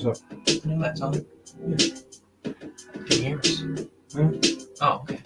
What's up? No, that's on. Yeah. Can you hear us? Huh? Oh, okay.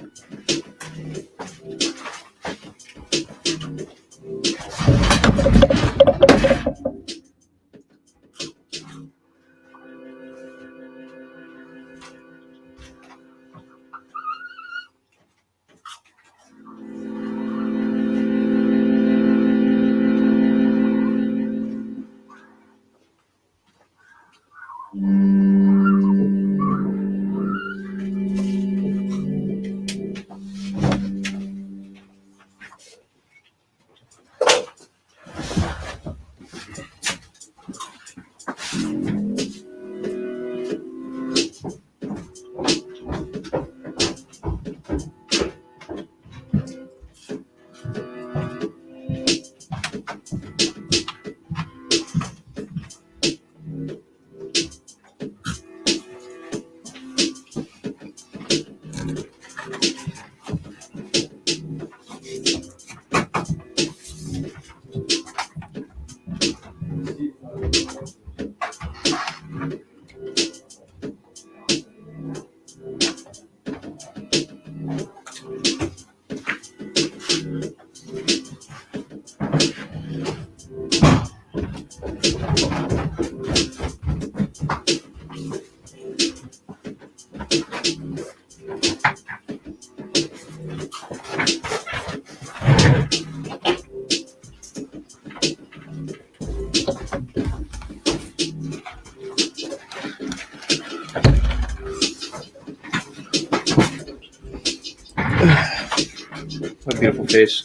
What a beautiful face.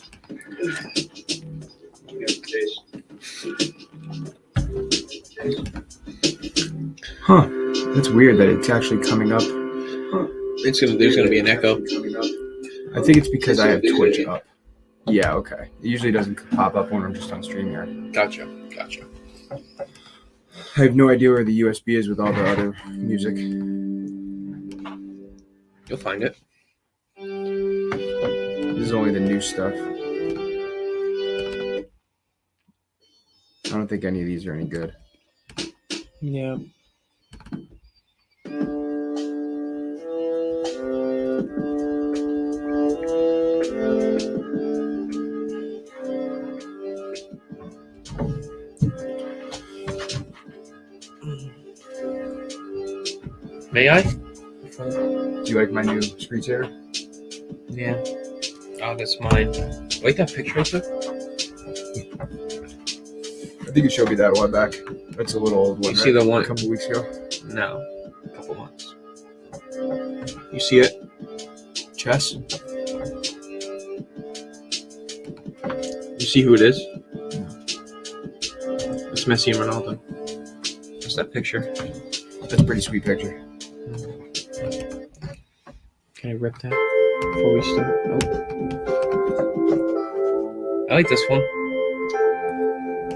Huh. That's weird that it's actually coming up. There's gonna be an echo. I think it's because I have Twitch up. Yeah, okay. It usually doesn't pop up when I'm just on StreamYard. Gotcha. I have no idea where the USB is with all the other music. You'll find it. This is only the new stuff. I don't think any of these are any good. Yeah. May I? Do you like my new screensaver? Yeah. Oh, that's mine. Like that picture I took? I think you showed me that a while back. That's a little old one. You see the one a couple weeks ago? No. A couple months. You see it? Chess? You see who it is? It's Messi and Ronaldo. That's that picture. That's a pretty sweet picture. Can I rip that before we start? Oh. I like this one.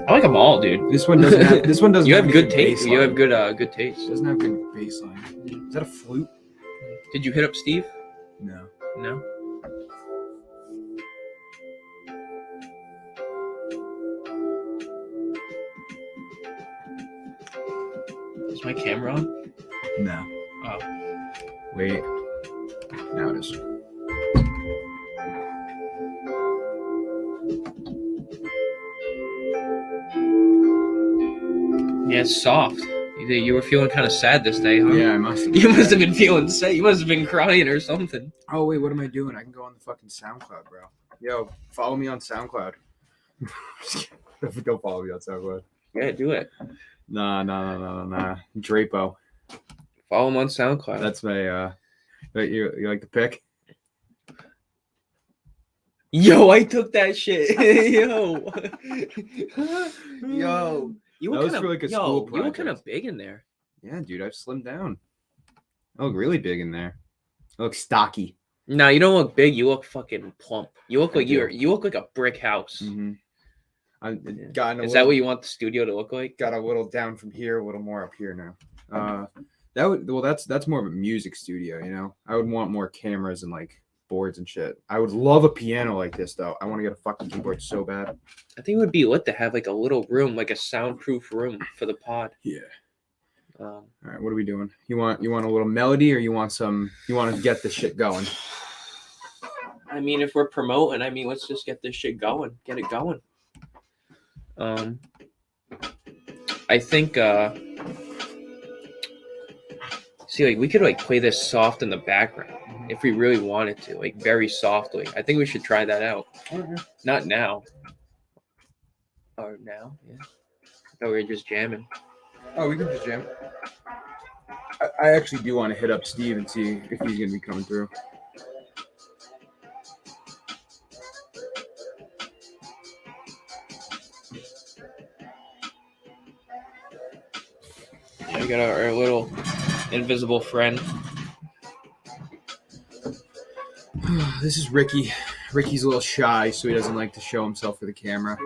I like them all, dude. This one doesn't have. This one doesn't. You have have any good taste. bass You line. have good taste. It doesn't have good bass line. Is that a flute? Did you hit up Steve? No. No. Is my camera on? No. Oh. Wait. Now it is. Yeah, it's soft. You were feeling kind of sad this day, huh? Yeah, I must have. You must have been feeling sad. You must have been crying or something. Oh wait, what am I doing? I can go on the fucking SoundCloud, bro. Yo, follow me on SoundCloud. Don't follow me on SoundCloud. Yeah, do it. Nah. Drapo. Follow him on SoundCloud. That's my. You like the pic? Yo, I took that shit. Yo. You That were was kind for, like, a school You were kind project. of big in there. Yeah, dude, I've slimmed down. I look really big in there. I look stocky. No, you don't look big. You look fucking plump. You look I like do. you look like a brick house. Mm-hmm. I've Yeah. gotten Is that what you want the studio to look like? got a little down from here, a little more up here now. That's more of a music studio, you know. I would want more cameras and like boards and shit. I would love a piano like this though. I want to get a fucking keyboard so bad. I think it would be lit to have like a little room, like a soundproof room for the pod. Yeah. All right, what are we doing? You want a little melody, or you want to get this shit going? I mean, if we're promoting, I mean, let's just get this shit going. Get it going. I think see, like, we could like play this soft in the background if we really wanted to, like very softly. I think we should try that out. Okay. Not now. Or now, yeah. I thought we were just jamming. Oh, we can just jam. I actually do want to hit up Steve and see if he's gonna be coming through. We got our little invisible friend. This is Ricky. Ricky's a little shy, so he doesn't like to show himself for the camera.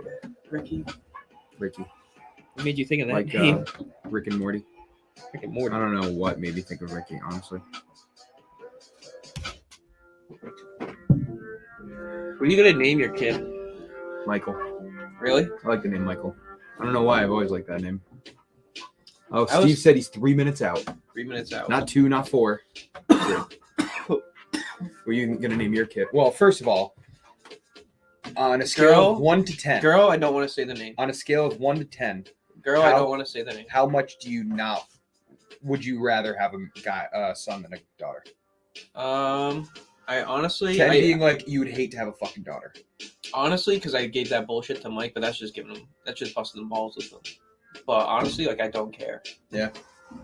Ricky. What made you think of that like name? Rick and Morty. Rick and Morty. I don't know what made me think of Ricky, honestly. What are you gonna name your kid? Michael. Really? I like the name Michael. I don't know why. I've always liked that name. Oh, I Steve said he's 3 minutes out. 3 minutes out. Not 2, not 4. 3. Were you gonna name your kid? Well, first of all, on a scale of 1 to 10. Girl, I don't want to say the name. On a scale of 1 to 10. Girl, I don't want to say the name. How much would you rather have a son than a daughter? I honestly, 10 being like you would hate to have a fucking daughter. Honestly, because I gave that bullshit to Mike, but that's just busting the balls with him. But honestly, like, I don't care. Yeah.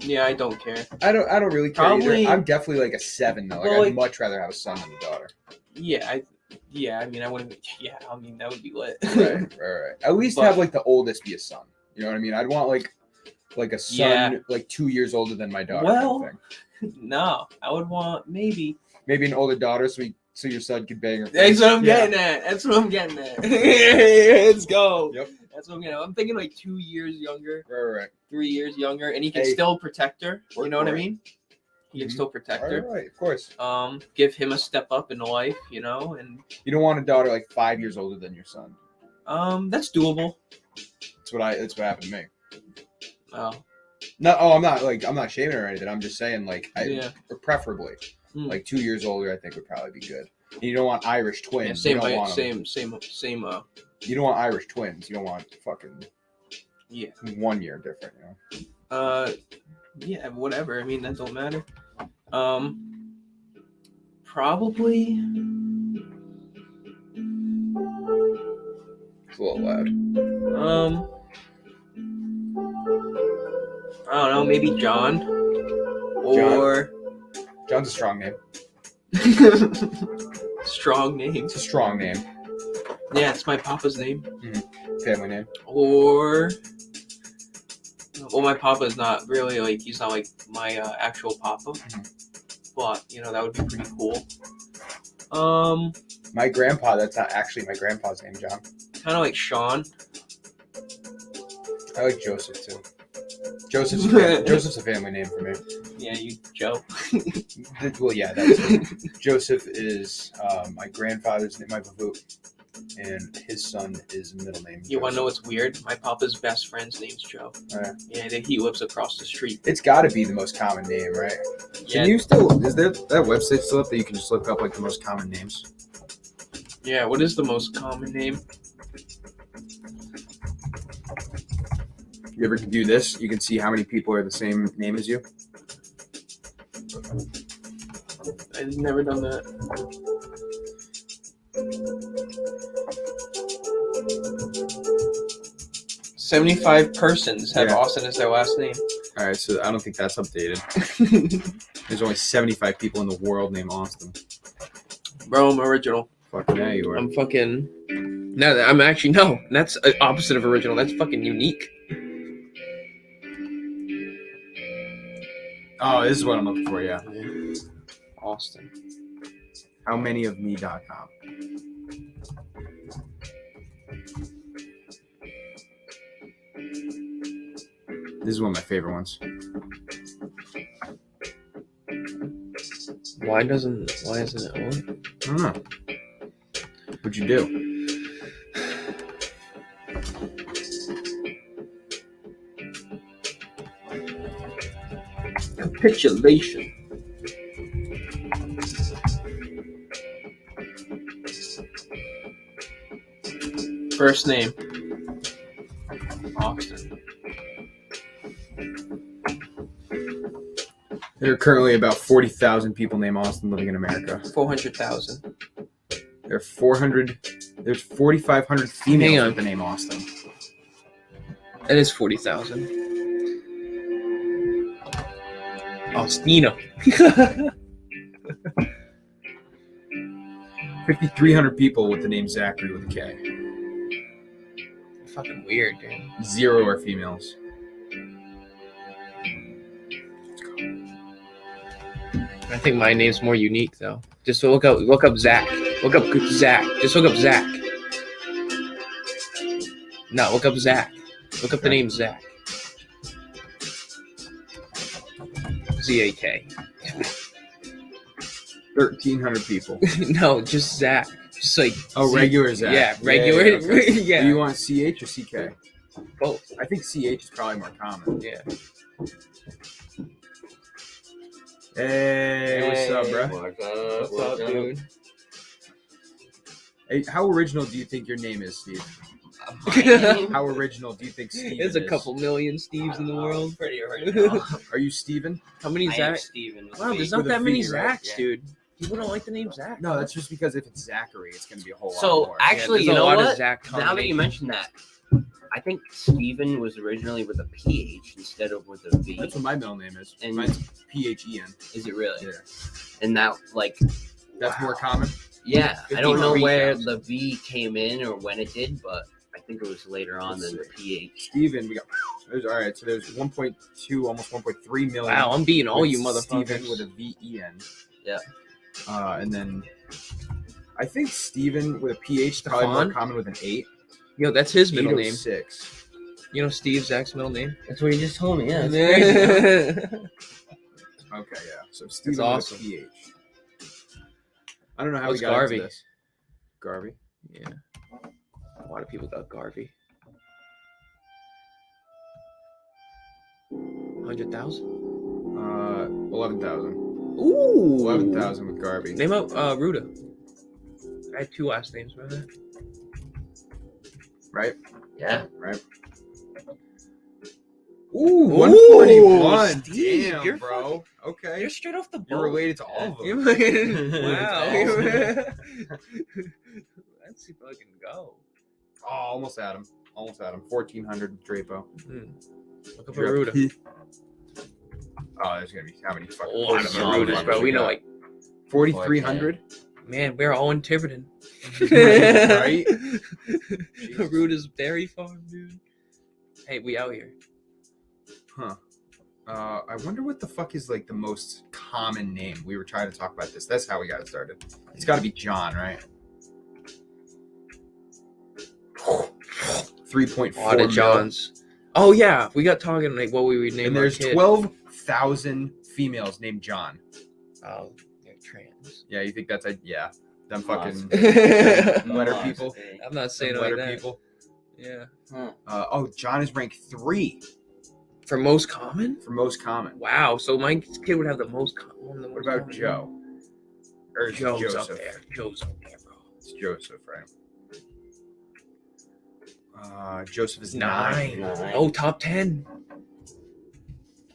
Yeah, I don't care. I don't really care Probably, either. I'm definitely like a 7 though. Well, I'd much rather have a son than a daughter. Yeah, I mean, I wouldn't. Yeah, I mean, that would be lit. Right. At least have like the oldest be a son. You know what I mean? I'd want like a son like 2 years older than my daughter. Well, kind of thing. No, I would want maybe an older daughter so your son could bang her. That's what I'm getting at. Let's go. Yep. That's what I'm getting at. I'm thinking like 2 years younger. Right. 3 years younger, and he can still protect her. You know what I mean? He can still protect her. Right, of course. Give him a step up in life, and you don't want a daughter like 5 years older than your son. That's doable. That's what happened to me. Oh. No, I'm not shaming her or anything. I'm just saying preferably like 2 years older. I think would probably be good. And you don't want Irish twins. Yeah, same. You don't want Irish twins. You don't want fucking 1 year different. You know. Yeah, whatever. I mean, that don't matter. Probably. It's a little loud. I don't know. Maybe John. Or John's a strong name. Strong name. It's a strong name. Yeah, it's my papa's name. Mm-hmm. Family name. Or, well, my papa is not really he's not like my actual papa, but that would be pretty cool. My grandpa. That's not actually my grandpa's name, John. Kind of like Sean. I like Joseph too. Joseph's a family name for me. Yeah, you Joe. Well, yeah, that's Joseph is my grandfather's name, my baboot, and his son is middle name. You want to know what's weird? My papa's best friend's name's Joe. Yeah, he lives across the street. It's got to be the most common name, right? Yeah. Is that website still up that you can just look up like the most common names? Yeah, what is the most common name? You ever do this? You can see how many people are the same name as you. I've never done that. 75 persons have Austin as their last name. All right, so I don't think that's updated. There's only 75 people in the world named Austin. Bro, I'm original. Fucking yeah, you are. I'm fucking... No, I'm actually... No, that's opposite of original. That's fucking unique. Oh, this is what I'm looking for, yeah. Austin. Howmanyofme.com. This is one of my favorite ones. Why isn't it on? I don't know. What'd you do? Capitulation. First name. Austin. There are currently about 40,000 people named Austin living in America. 400,000. There are 400. There's 4,500 females Hang on. with the name Austin. That is 40,000. Austina. 5,300 people with the name Zachary with a K. Fucking weird, dude. 0 are females. I think my name's more unique though. Just look up Zach. Look up Zach. Just look up Zach. No, look up Zach. Look up the name Zach. Z-A-K. 1,300 people. No, just Zach. Just like Regular Zach. Yeah, regular. okay. Yeah. Do you want CH or CK? Both. I think CH is probably more common. Yeah. Hey, what's up, bro? What's up, dude? Hey, how original do you think your name is, Steve? How original do you think Steven There's a is? couple million Steves in the world. Pretty original. Are you Steven? How many I am Zach? Steven. Wow, there's not With a that many V, right? Zachs, Yeah. dude. People don't like the name Zach. No, that's just because if it's Zachary, it's going to be a whole lot So more. actually, there's you a know lot of what? Zach Now that you mention that, I think Steven was originally with a PH instead of with a V. That's what my middle name is. And- Mine's PHEN. Is it really? Yeah. And that, like, That's more common. yeah, I don't know 53,000. where the V came in or when it did, but I think it was later on than the PH. Steven, we got. All right, so there's 1.2, almost 1.3 million. Wow, I'm beating all with you Steven motherfuckers. with a VEN. Yeah. And then I think Steven with a PH is probably more Stefan? common with an 8. Yo, that's his middle name. 806. You know Steve Zach's middle name? That's what you just told me. Yeah, that's crazy. Okay, yeah. So Steven awesome. with a PH. I don't know how What's we got Garvey? into this. Garvey. Yeah. A lot of people got Garvey. 100,000? 11,000. Ooh. 11,000 with Garvey. Name up Ruda. I had 2 last names, remember? Right? Yeah. Right. Ooh, 141. Steve, Damn, you're bro. Okay. You're straight off the boat. You're related to all of them. Wow. Let's fucking go. Oh, almost at him. 1,400 Drapo. Look up a Ruda. Oh, there's gonna be how many fucking A lot of so Rudas, much bro. We know, got? like, 4,300. man, we're all in Tiverton. Right? Ruda's Dairy Farm, dude. Hey, we out here. Huh. I wonder what the fuck is like the most common name. We were trying to talk about this. That's how we got it started. It's got to be John, right? 3.4 A lot of mil. Johns. Oh yeah, we got talking like what we would name. And our there's kid. 12,000 females named John. Oh, they're trans. Yeah, you think that's a yeah? Them fucking I'm letter Must people. be. not saying Them it like letter that. people. Yeah. Huh. Oh, John is ranked 3 For most common. for most common. Wow. So my kid would have the most common. What about Joe? Or is it Joe's Joseph? up there. Joe's up there, bro. It's Joseph, right? Joseph is 9. 9. Oh, top 10.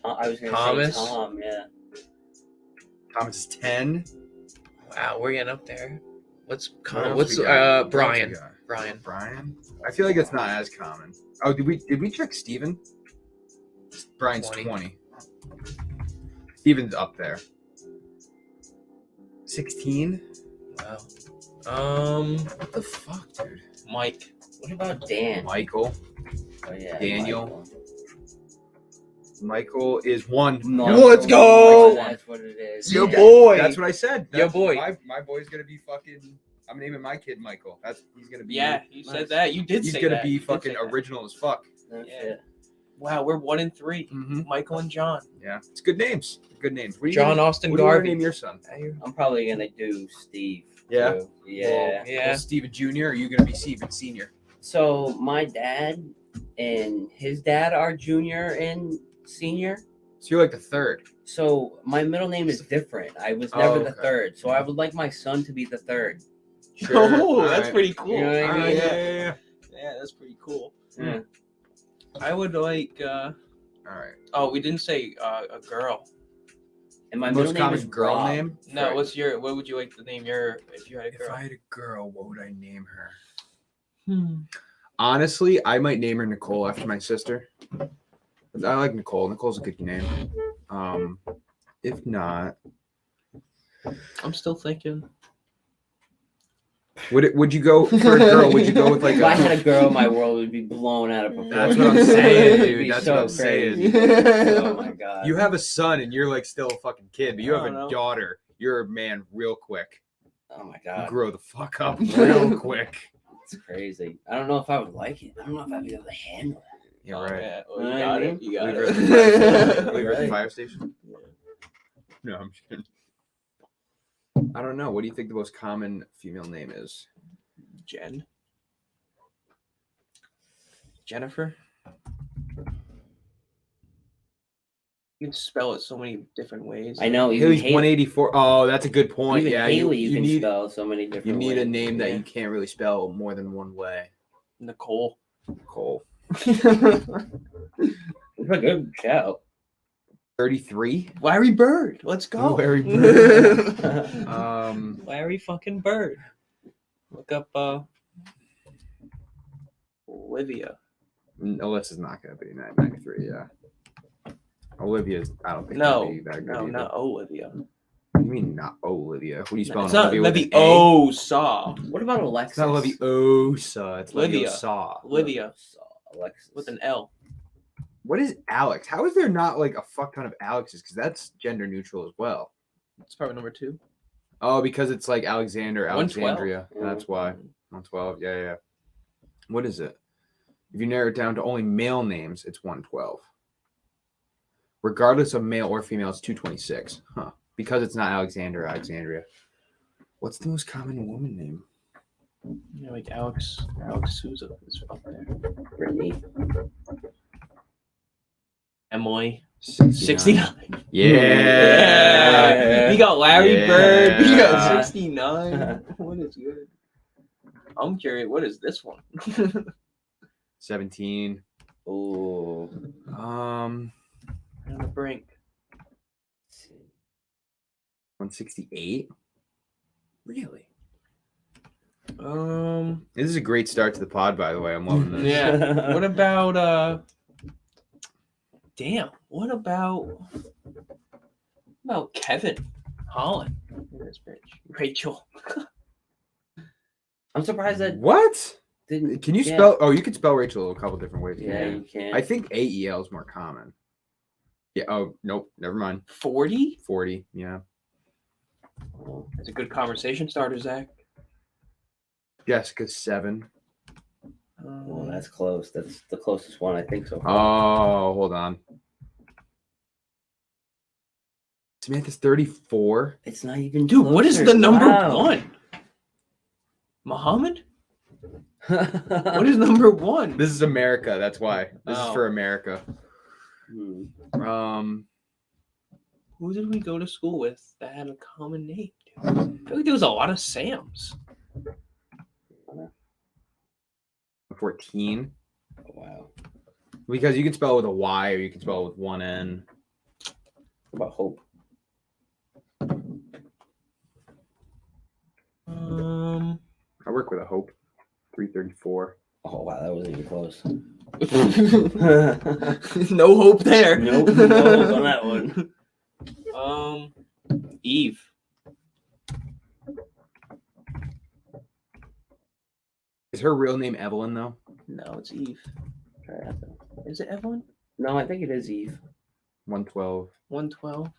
I was gonna Thomas? say Tom. Yeah. Thomas is 10. Wow, we're getting up there. What's What common? else What's we got? What else we Brian? got? Brian. Brian? I feel like it's not as common. Oh, did we check Steven? Brian's 20. Steven's up there. 16? Wow. What the fuck, dude? Mike. What about Dan? Michael. Oh, yeah, Daniel. Michael is 1. Michael. Let's go! That's what it is. Your Yeah. boy. That's what I said. Your That's- boy. My boy's gonna be fucking. I'm naming my kid Michael. He's gonna be. Yeah, you said that. You did He's say gonna that. be You did fucking say that. original as fuck. That's Yeah. it. Wow, we're 1 and 3. Mm-hmm. Michael and John. Yeah, it's good names. Good names. What do you John name, Austin what do you wanna Garvey. name your son? I'm probably gonna do Steve. Yeah? too. Yeah. Yeah. Steven Jr. Or are you gonna be Steven Senior? So my dad and his dad are junior and senior. So you're like the third. So my middle name is different. I was never the okay. third. So I would like my son to be the third. Oh, that's Alright. pretty cool. You know what I All mean? right, yeah. Yeah, that's pretty cool. Yeah. I would like. All right. Oh, we didn't say a girl. And my Most middle name common is girl Rob. name? No, Right. what would you like to name your if you had a If girl? I had a girl, what would I name her? Hmm. Honestly, I might name her Nicole after my sister. I like Nicole. Nicole's a good name. If not, I'm still thinking. would you go for a girl? Would you go with like If I had a? a girl, my world would be blown out of proportion. That's what I'm saying, It'd dude. be That's so what I'm saying. crazy. Oh my god. You have a son and you're like still a fucking kid, but you have I a don't know. daughter. You're a man real quick. Oh my You god. grow the fuck up real quick. It's crazy. I don't know if I would like it. I don't know if I'd be able to handle it. Yeah, Oh, right. yeah. Well, You you know got what I it. You got Leave her at the it. fire station. Leave her at the Right. fire station. No, I'm just kidding. I don't know. What do you think the most common female name is? Jen. Jennifer. You can spell it so many different ways. I know. Even Haley's 184. Oh, that's a good point. Even Yeah, Haley, you, you can need spell so many different you need ways. a name that Yeah. you can't really spell more than one way. Nicole. Cole. It's a good shout. 33. Larry Bird. Let's go. Larry Bird. Larry fucking Bird. Look up Olivia. Alyssa's not gonna be 93. Yeah. Olivia's. I don't think. No, gonna be that good no, either. not Olivia. What do you mean not Olivia? What are you spelling? It's not Olivia with Levy an A? Osa. What about Alexis? It's not Leviosa. It's Olivia. Leviosa. Olivia Alexis. with an L. What is Alex? How is there not like a fuck ton of Alexes? Because that's gender neutral as well. It's probably number 2. Oh, because it's like Alexander, 112. Alexandria. That's why. 112. Yeah. What is it? If you narrow it down to only male names, it's 112. Regardless of male or female, it's 226. Huh. Because it's not Alexander, Alexandria. What's the most common woman name? You know, like Alex Souza is up there. Brittany. Emily. 69. 69. Yeah. We got Larry Bird. We got Yeah. 69. What is good? I'm curious. What is this one? 17. Oh. On the brink. 168. Really? This This is a great start to the pod, by the way. I'm loving this. Yeah. What about Damn. What about Kevin Holland? This bitch. Rachel. I'm surprised that What? didn't. Can you yeah. spell? Oh, you could spell Rachel a couple different ways. Yeah, you can. I think AEL is more common. Yeah. Oh, nope. Never mind. 40? 40. Yeah. That's a good conversation starter, Zach. Jessica 7. Well, that's close. That's the closest one I think so far. Oh, hold on. Samantha's 34. It's not even. Dude, what is closer. the number Wow. 1? Muhammad? What is number 1? This is America. That's why. This is Oh. for America. Hmm. Who did we go to school with that had a common name? Dude? I feel like there was a lot of Sams. 14. Wow. Because you can spell it with a Y or you can spell it with one N. What about Hope? I work with a Hope. 334. Oh wow, that wasn't even close. No hope there. Nope, no hope on that one. Eve. Is her real name Evelyn, though? No, it's Eve. Is it Evelyn? No, I think it is Eve. 112. 112.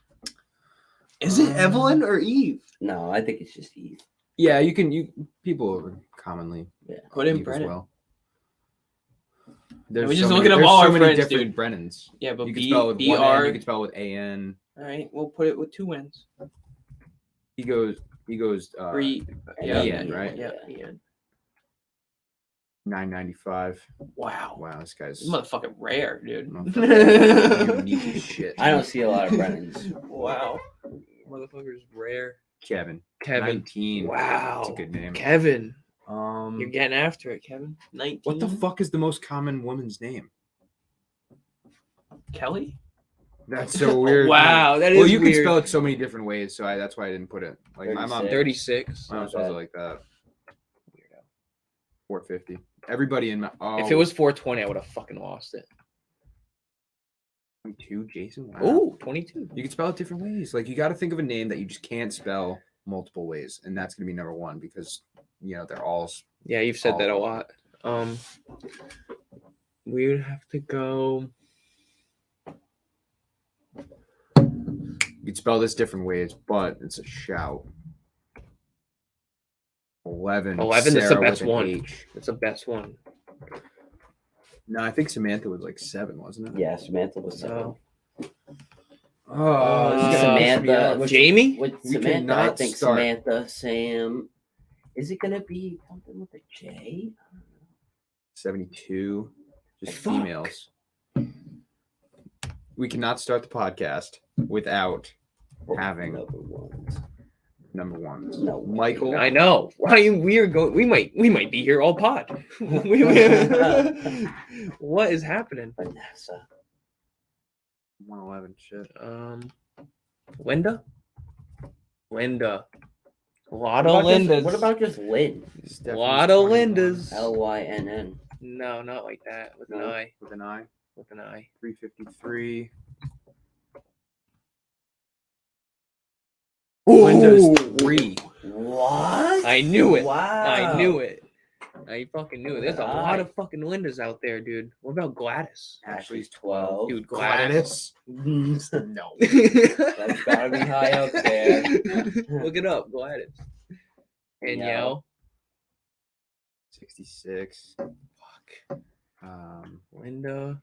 Is it Evelyn or Eve? No, I think it's just Eve. Yeah, people commonly Put in Eve as Brennan. well. We're just looking up all our friends, different dude. Brennans. Yeah, but You can spell it with one N, BR. you can spell it with AN. All right, we'll put it with 2 N's. He goes Or E. Yeah, Ian, right? Yeah, Ian. $9.95. Wow. Wow, this guy's This motherfucking rare, dude. unique as shit. I don't see a lot of Brennans. Wow. Motherfucker's rare. Kevin. Kevin. 19. Wow. That's a good name. Kevin. You're getting after it, Kevin. 19. What the fuck is the most common woman's name? Kelly? That's so weird. Wow, that is well, you weird. can spell it so many different ways, so that's why I didn't put it. Like my mom, 36. my mom Not spells it bad. like that. 450. Everybody in my If it was 420, I would have fucking lost it. 22, Jason. Wow. Ooh, 22. You can spell it different ways. Like you got to think of a name that you just can't spell multiple ways, and that's gonna be number one because they're all. Yeah, you've said that a lot. We would have to go. You can spell this different ways, but it's a shout. 11. 11 is the Sarah best with an one. H. That's the best one. No, I think Samantha was like 7, wasn't it? Yeah, Samantha was 7. Oh. Oh, this is gonna piss me Samantha. off. Jamie? With We Samantha, I cannot think start. Samantha, Sam. Is it gonna be something with a J? 72. Just Fuck. females. We cannot start the podcast without having number ones. No. Michael. I know. We might be here all pod. What is happening? Vanessa. 111. Shit. Linda. A lot What of about just- Lindas. What about just Lynn? A lot of Lindas. Lynn. No, not like that. With an No. I. With an I. With an I. 353. Linda's 3. What? I knew it. Wow. I knew it. I fucking knew it. There's a lot Right. of fucking Lindas out there, dude. What about Gladys? Ashley's 12. Dude, Gladys. Gladys. No. That's gotta be high up there. Look it up, Gladys. Danielle. 66. Fuck. Linda.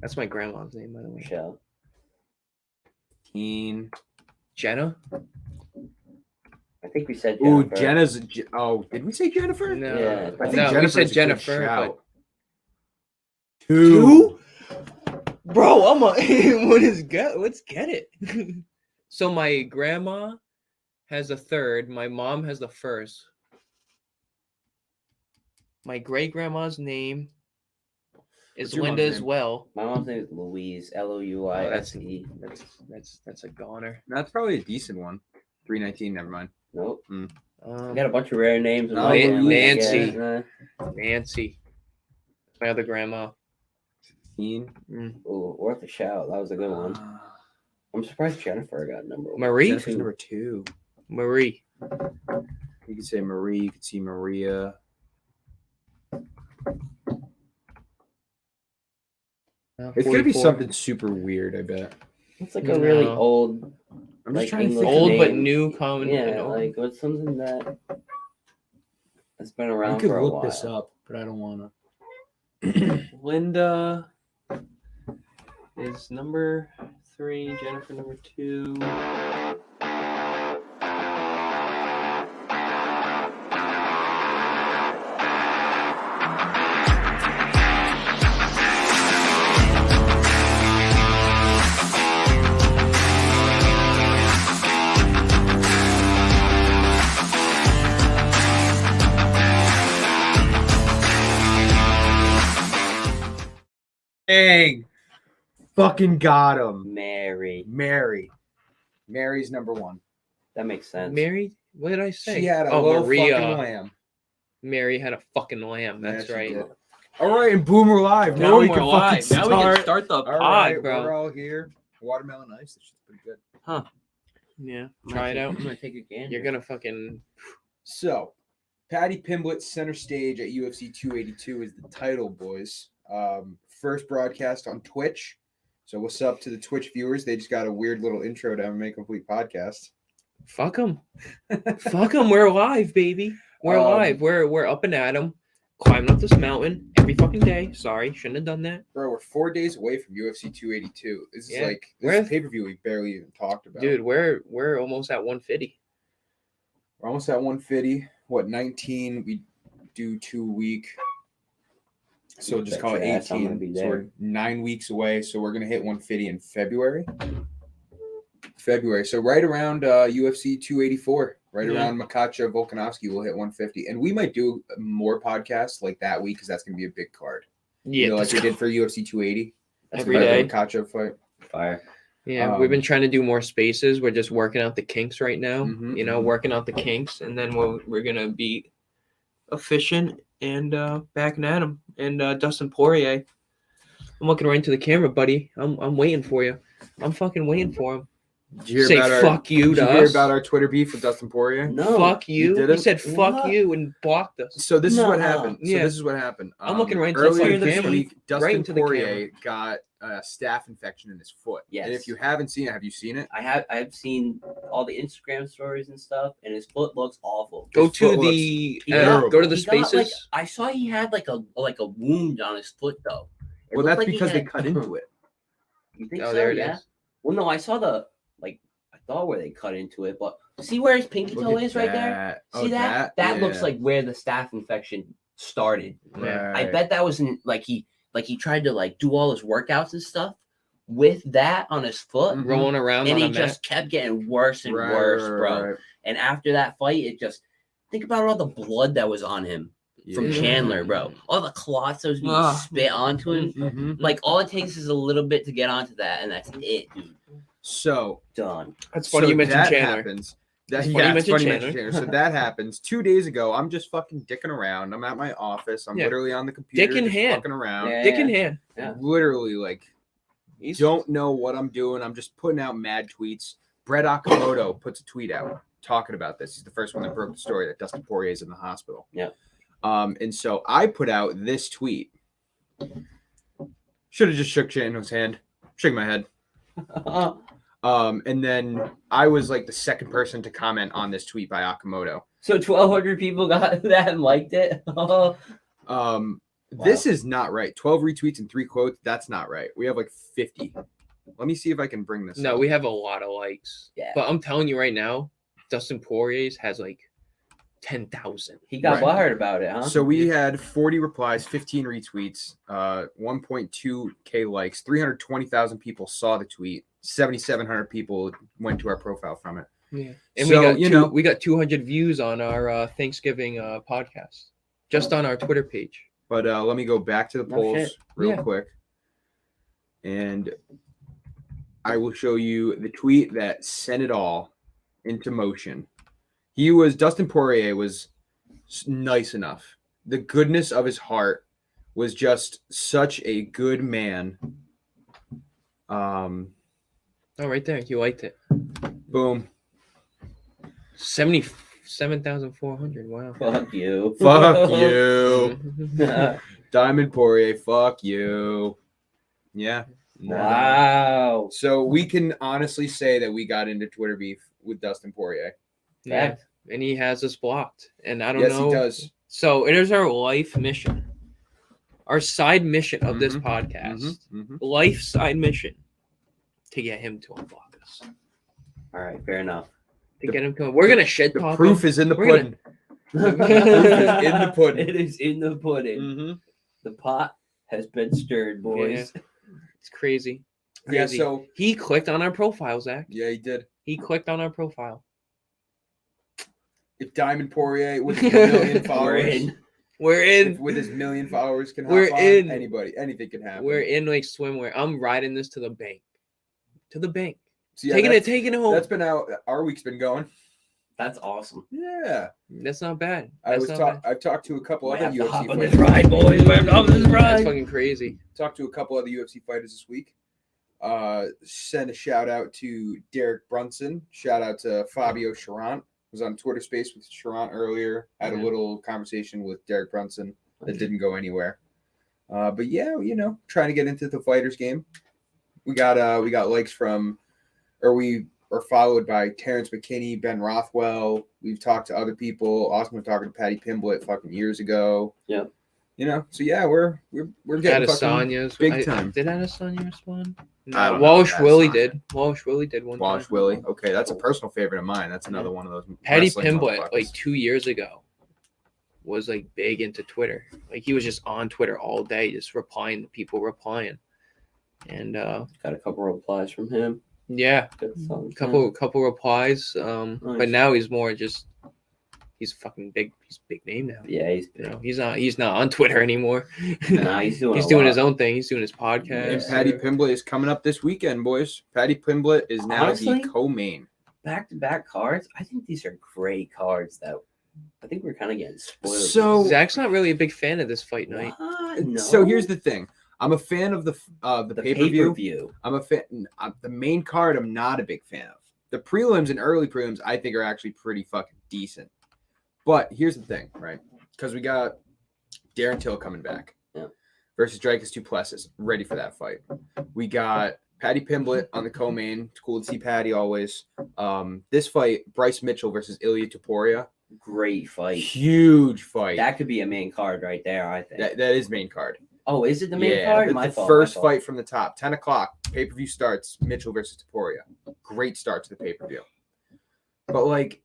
That's my grandma's name, by the way. Michelle. 15. Jenna? I think we said Ooh, Jennifer. Jenna's. Oh, did we say Jennifer? No. Yeah, I think no, we Jennifer's a said good Jennifer. shout. But... Two? Bro, I'm a let's get it. So my grandma has a third, my mom has the first. My great grandma's name is What's your Linda mom's as name? well. My mom's name is Louise. Louise. That's a goner. That's probably a decent one. 319. Never mind. Nope. Um, I got a bunch of rare names. in No, my family, I Nancy. guess. Nancy. My other grandma. 15. Ooh, worth a shout. That was a good one. I'm surprised Jennifer got number 1. Marie. Jennifer's number 2. Marie. You could say Marie. You could see Maria. It's gonna be 44. something super weird. I bet. It's like a really No. old, I'm Like just trying to English think. Old but name. new common. yeah, like what's something that has been I around could for a look while. this up, but I don't want to. Linda is number 3, Jennifer number 2. Dang. Fucking got him. Mary. Mary's number 1. That makes sense. Mary? What did I say? She had a oh, little Maria. fucking lamb. Mary had a fucking lamb. That's Yeah, she right. did. All right, and boom, we're live. Now Boom, we we're can live. fucking Now start. we can start the All pod, right, bro. we're all here. Watermelon ice. This shit's pretty good. Yeah, I'm try it gonna out. I'm gonna take a gander. You're gonna fucking. So, Paddy Pimblett center stage at UFC 282 is the title, boys. First broadcast on Twitch. So what's up to the Twitch viewers? They just got a weird little intro to MMA Complete podcast. Fuck them. Fuck them. We're alive, baby. We're Um, alive. We're up and at 'em. Climbing up this mountain every fucking day. Sorry, shouldn't have done that. Bro, we're 4 days away from UFC 282. This is Yeah. like Where- this pay-per-view we barely even talked about. Dude, we're almost at 150. We're almost at 150. What, 19? We do 2 a week. So You just bet call it your ass I'm gonna 18. be So we're there. 9 weeks away. So we're gonna hit 150 in February. So right around UFC 284, right Yeah. around Makacha Volkanovski, we'll hit 150, and we might do more podcasts like that week because that's gonna be a big card. Yeah, like let's we go. did for UFC 280. That's Every about day. the Makacha fight. Fire. Yeah, we've been Um, trying to do more spaces. We're just working out the kinks right now. Mhm, Working out the kinks, and then we're gonna be efficient and backing at him. And Dustin Poirier, I'm looking right into the camera, buddy. I'm waiting for you. I'm fucking waiting for him. Did you hear Say about fuck you Did to you hear us. about our Twitter beef with Dustin Poirier? No. Fuck you. He didn't? said fuck What? you and blocked us. So this is what Nuh-uh. happened. Yeah. I'm looking right into earlier the this camera. week. Right Dustin into the Poirier got a staph infection in his foot. Yes. And if you haven't seen it, have you seen it? I've seen all the Instagram stories and stuff, and his foot looks awful. Go His to foot the looks go to the He got, spaces. I saw he had like a wound on his foot though. It Well, looked that's like he because they had- cut into it. You think Oh, so? there it Yeah. is. Well, no, I saw I thought where they cut into it, but see where his pinky Look toe at is right there. that. See Oh, that? That looks Yeah. like where the staph infection started. Yeah. I Right. bet that was in he tried to do all his workouts and stuff with that on his foot, Mhm. Rolling around and on he a mat. just kept getting worse and Right, worse, right, bro. right. And after that fight, it just think about all the blood that was on him from Yeah. Chandler, bro. All the clots that was being Ah. spit onto him. Mhm. Like all it takes is a little bit to get onto that, and that's it, dude. So Done. That's funny you mentioned that Chandler. happens. It's funny you mentioned Chandler. So that happens 2 days ago. I'm just fucking dicking around. I'm at my office. I'm Yeah. literally on the computer, Dick in just hand. fucking around. Yeah. Dick in hand. Yeah. Literally, like, He's don't know what I'm doing. I'm just putting out mad tweets. Brett Okamoto puts a tweet out talking about this. He's the first one that broke the story that Dustin Poirier is in the hospital. Yeah. And so I put out this tweet. Should have just shook Chandler's hand. Shake my head. And then I was like the second person to comment on this tweet by Okamoto. So 1,200 people got that and liked it. This is not right. 12 retweets and 3 quotes. That's not right. We have like 50. Let me see if I can bring this No, up. we have a lot of likes. Yeah. But I'm telling you right now, Dustin Poirier's has like 10,000. He got Right. wired about it, huh? So we had 40 replies, 15 retweets, 1.2K likes, 320,000 people saw the tweet, 7,700 people went to our profile from it. Yeah. And So, we got 200 views on our Thanksgiving podcast, just on our Twitter page. But let me go back to the No polls shit. real Yeah. quick. And I will show you the tweet that sent it all into motion. Dustin Poirier was nice enough. The goodness of his heart was just such a good man. Oh, right there. You liked it. Boom. 77,400. Wow. Fuck you. Fuck you. Diamond Poirier, fuck you. Yeah. Wow. So we can honestly say that we got into Twitter beef with Dustin Poirier. Yeah. Fact. And he has us blocked. And I don't Yes, know. he does. So it is our life mission. Our side mission of this Mhm, podcast. Mhm. Life side mission. To get him to unblock us. All right, fair enough. We're gonna shit The talk proof him. is in the We're pudding. The proof is in the pudding. It is in the pudding. Mm-hmm. The pot has been stirred, boys. It's crazy. Yeah, Crazy. so He clicked on our profile, Zach. yeah, he did. He clicked on our profile. If Diamond Poirier with his million We're followers, in. We're in. with his million followers can hop We're on, in. anything can happen. We're in like swimwear. I'm riding this to the bank. To the bank. So, yeah, taking that's- it home. That's been how our week's been going. That's awesome. Yeah, That's not bad. I've That's not bad. talked to a couple We other have to hop UFC on this fighters. ride, boys. We have to hop on this That's ride. fucking crazy. Talked to a couple other UFC fighters this week. Send a shout out to Derek Brunson. Shout out to Fabio Charant. Was on Twitter Space with Charant earlier. Had a little conversation with Derek Brunson that didn't go anywhere. But yeah, trying to get into the fighters game. We got likes from, or we are followed by Terrence McKinney, Ben Rothwell. We've talked to other people. Austin was talking to Paddy Pimblett fucking years ago. Yep. So yeah, we're getting fucking Adesanya's big time. Did Adesanya respond? I No, don't know Walsh if Willie Adesanya- did. Walsh Willie did one Wash time. Willie. Okay, that's a personal favorite of mine. That's another one of those. Paddy wrestling Pimblett, motherfuckers. like 2 years ago, was like big into Twitter. Like he was just on Twitter all day, just replying to people replying. And Got a couple replies from him. yeah, Good thumbs, couple replies. But Nice. now he's more just he's fucking big. He's a big name now. Yeah, he's You know, he's not on Twitter anymore. Nah, he's doing he's a doing lot. his own thing. He's doing his And podcast. Paddy Pimblett is coming up this weekend, boys. Paddy Pimblett is now Honestly, the co-main. back-to-back cards. I think these are great cards. That I think we're kind of getting spoiled. So Zach's not really a big fan of this fight night. What? No. So here's the thing. I'm a fan of the pay-per-view. pay-per-view. I'm a fan. The main card, I'm not a big fan of. The prelims and early prelims, I think, are actually pretty fucking decent. But here's the thing, right? Because we got Darren Till coming back, Yeah. versus Dricus Duplessis. Ready for that fight. We got Paddy Pimblett on the co-main. It's cool to see Paddy always. This fight, Bryce Mitchell versus Ilya Topuria. Great fight. Huge fight. That could be a main card right there. I think. That is main card. Oh, is it the main Yeah, card? the, My the fault. first my fault. fight from the top, 10 o'clock, pay-per-view starts, Mitchell versus Topuria. Great start to the pay-per-view. But, like,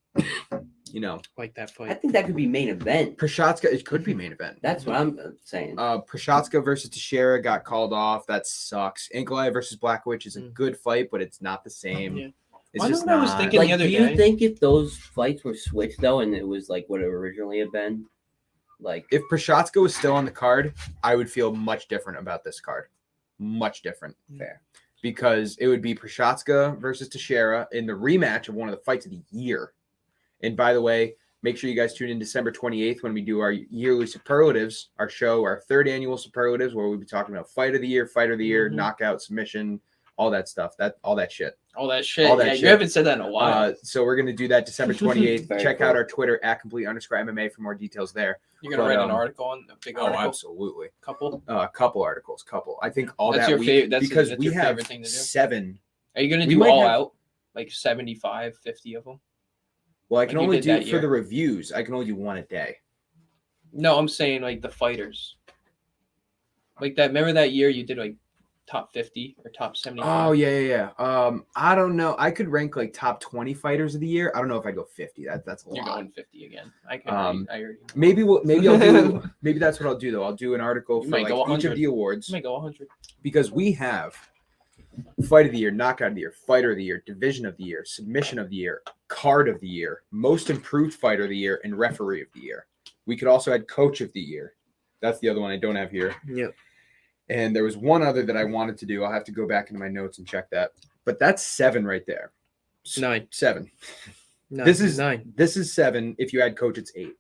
you know, Like that I fight. think that could be main event. Prochazka, it could be main event. That's what I'm saying. Prochazka versus Teixeira got called off. That sucks. Ankalaev versus Blachowicz is a good fight, but it's not the same. Yeah. It's I know just what I was not. thinking Like, the other do you day. think if those fights were switched though, and it was like what it originally had been, like If Prochazka was still on the card, I would feel much different about this card. Much different. fair? Because it would be Prochazka versus Teixeira in the rematch of one of the fights of the year. And by the way, make sure you guys tune in December 28th when we do our yearly superlatives, our show, our third annual superlatives, where we'll be talking about fight of the year, Mhm. knockout, submission, all that stuff. All that shit. All that shit. All that yeah, shit. you haven't said that in a while. So we're gonna do that December 28th. Very Check cool. out our Twitter at @complete_MMA for more details there. You're gonna but, write an article on a big Oh, article. absolutely. Couple. A couple articles, I think all That's that your week favorite- that's- because that's we your have favorite thing to do? 7. Are you gonna We do might all have- out? Like 75, 50 of them? Well, I can Like you only did do that for year. the reviews. I can only do one a day. No, I'm saying like the fighters. Like that. Remember that year you did like top 50 or top 75? Oh yeah. I don't know. I could rank like top 20 fighters of the year. I don't know if I go 50. That's a You're lot. going 50 again. I can. I already. Maybe I'll do. Maybe that's what I'll do though. I'll do an article You for might like go each of 100. the awards I might go 100. because we have fight of the year, knockout of the year, fighter of the year, division of the year, submission of the year, card of the year, most improved fighter of the year, and referee of the year. We could also add coach of the year. That's the other one I don't have here. Yep. And there was one other that I wanted to do. I'll have to go back into my notes and check that. But that's 7 right there. 9. 7. No, This is 9. This is 7. If you add coach, it's 8.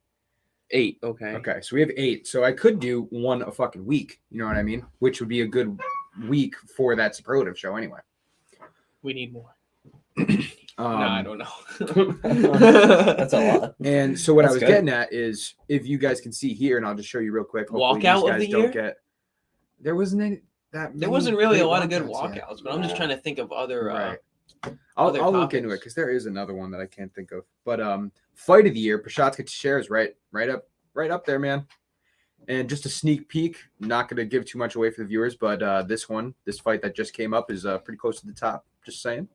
8. Okay. Okay, so we have 8. So I could do one a fucking week. You know what I mean? Which would be a good week for that superlative show anyway. We need more. No, I don't know. That's a lot. And so what I That's was good. getting at is, if you guys can see here, and I'll just show you real quick. Hopefully these Walkout of guys the don't year? get. There wasn't any that. There many wasn't really a great lot of good walkouts, yeah. walkouts, but I'm just trying to think of other. Right. other I'll look into it topics. because there is another one that I can't think of. But fight of the year, Prochazka Teixeira is right up there, man. And just a sneak peek, not going to give too much away for the viewers, but this fight that just came up is pretty close to the top. Just saying.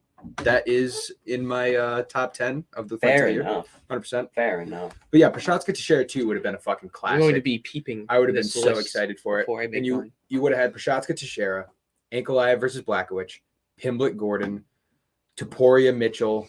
That is in my top 10 of the fights of Fair the year. enough. 100%. Fair enough. But yeah, Prochazka Teixeira 2 would have been a fucking I'm classic. going to be peeping. I would have been this so list excited for it. before I make And you mine. would have had Prochazka Teixeira, Ankalaev versus Blachowicz, Pimblett Gordon, Topuria Mitchell,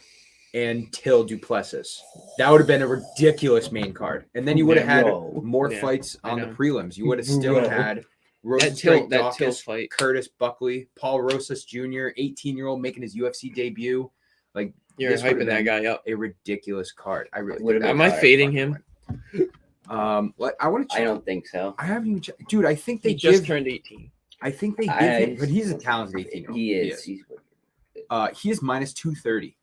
and Till Duplessis. That would have been a ridiculous main card. And then you would have had Bro. more Yeah, fights I on the know. prelims. You would have still Bro. had That Till Dawkins, fight. Curtis Buckley, Paul Rosas Jr., 18-year-old making his UFC debut. Like, You're this would have hyping that been guy up. a ridiculous card. I really Would have think been that Am I was a fading fucking him? win. Like, I want to I check. don't think so. I haven't even checked. Dude, I think they He just give. turned 18. I think they give I- him, but he's a talented 18-year-old. He is. He's He is minus 230.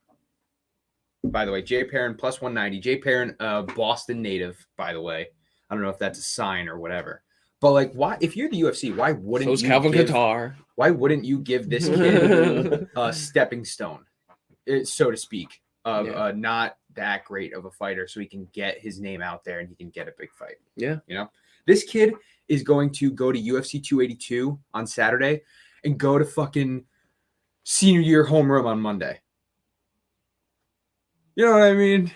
By the way, Jay Perrin plus 190. Jay Perrin, Boston native, by the way. I don't know if that's a sign or whatever. But like, why? If you're the UFC, why wouldn't So's you Calvin give, Qatar. Why wouldn't you give this kid a stepping stone, so to speak, of Yeah. not that great of a fighter, so he can get his name out there and he can get a big fight? Yeah. You know, this kid is going to go to UFC 282 on Saturday and go to fucking senior year homeroom on Monday. You know what I mean?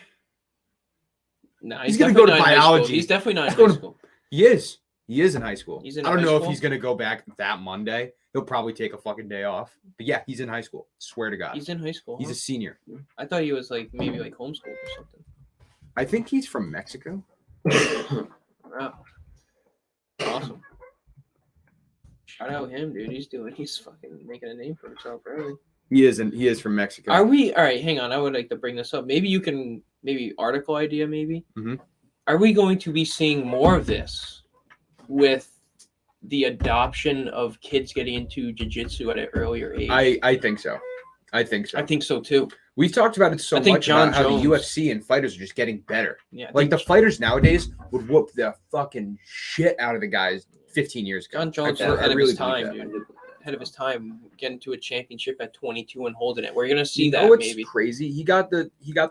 Nah, He's gonna go to definitely not in high school. biology. He's definitely not in He's going high to- school. He is. He is in high school. He's in I don't high know school? if he's gonna go back that Monday. He'll probably take a fucking day off. But yeah, he's in high school. Swear to God. He's in high school. He's a senior. I thought he was like maybe like homeschooled or something. I think he's from Mexico. Wow. Awesome. Shout out him, dude. He's fucking making a name for himself, really. He is from Mexico. Are we all right? Hang on, I would like to bring this up. Maybe you can article idea, maybe. Mhm. Are we going to be seeing more of this with the adoption of kids getting into jiu-jitsu at an earlier age? I think so. I think so. I think so too. We've talked about it so I think much John about how Jones- the UFC and fighters are just getting better. Yeah, I Like the think fighters nowadays would whoop the fucking shit out of the guys 15 years ago. John Jones I was ahead of really his time, believe that. dude. Ahead of his time, getting to a championship at 22 and holding it. We're gonna see You that know what's maybe. crazy? He got the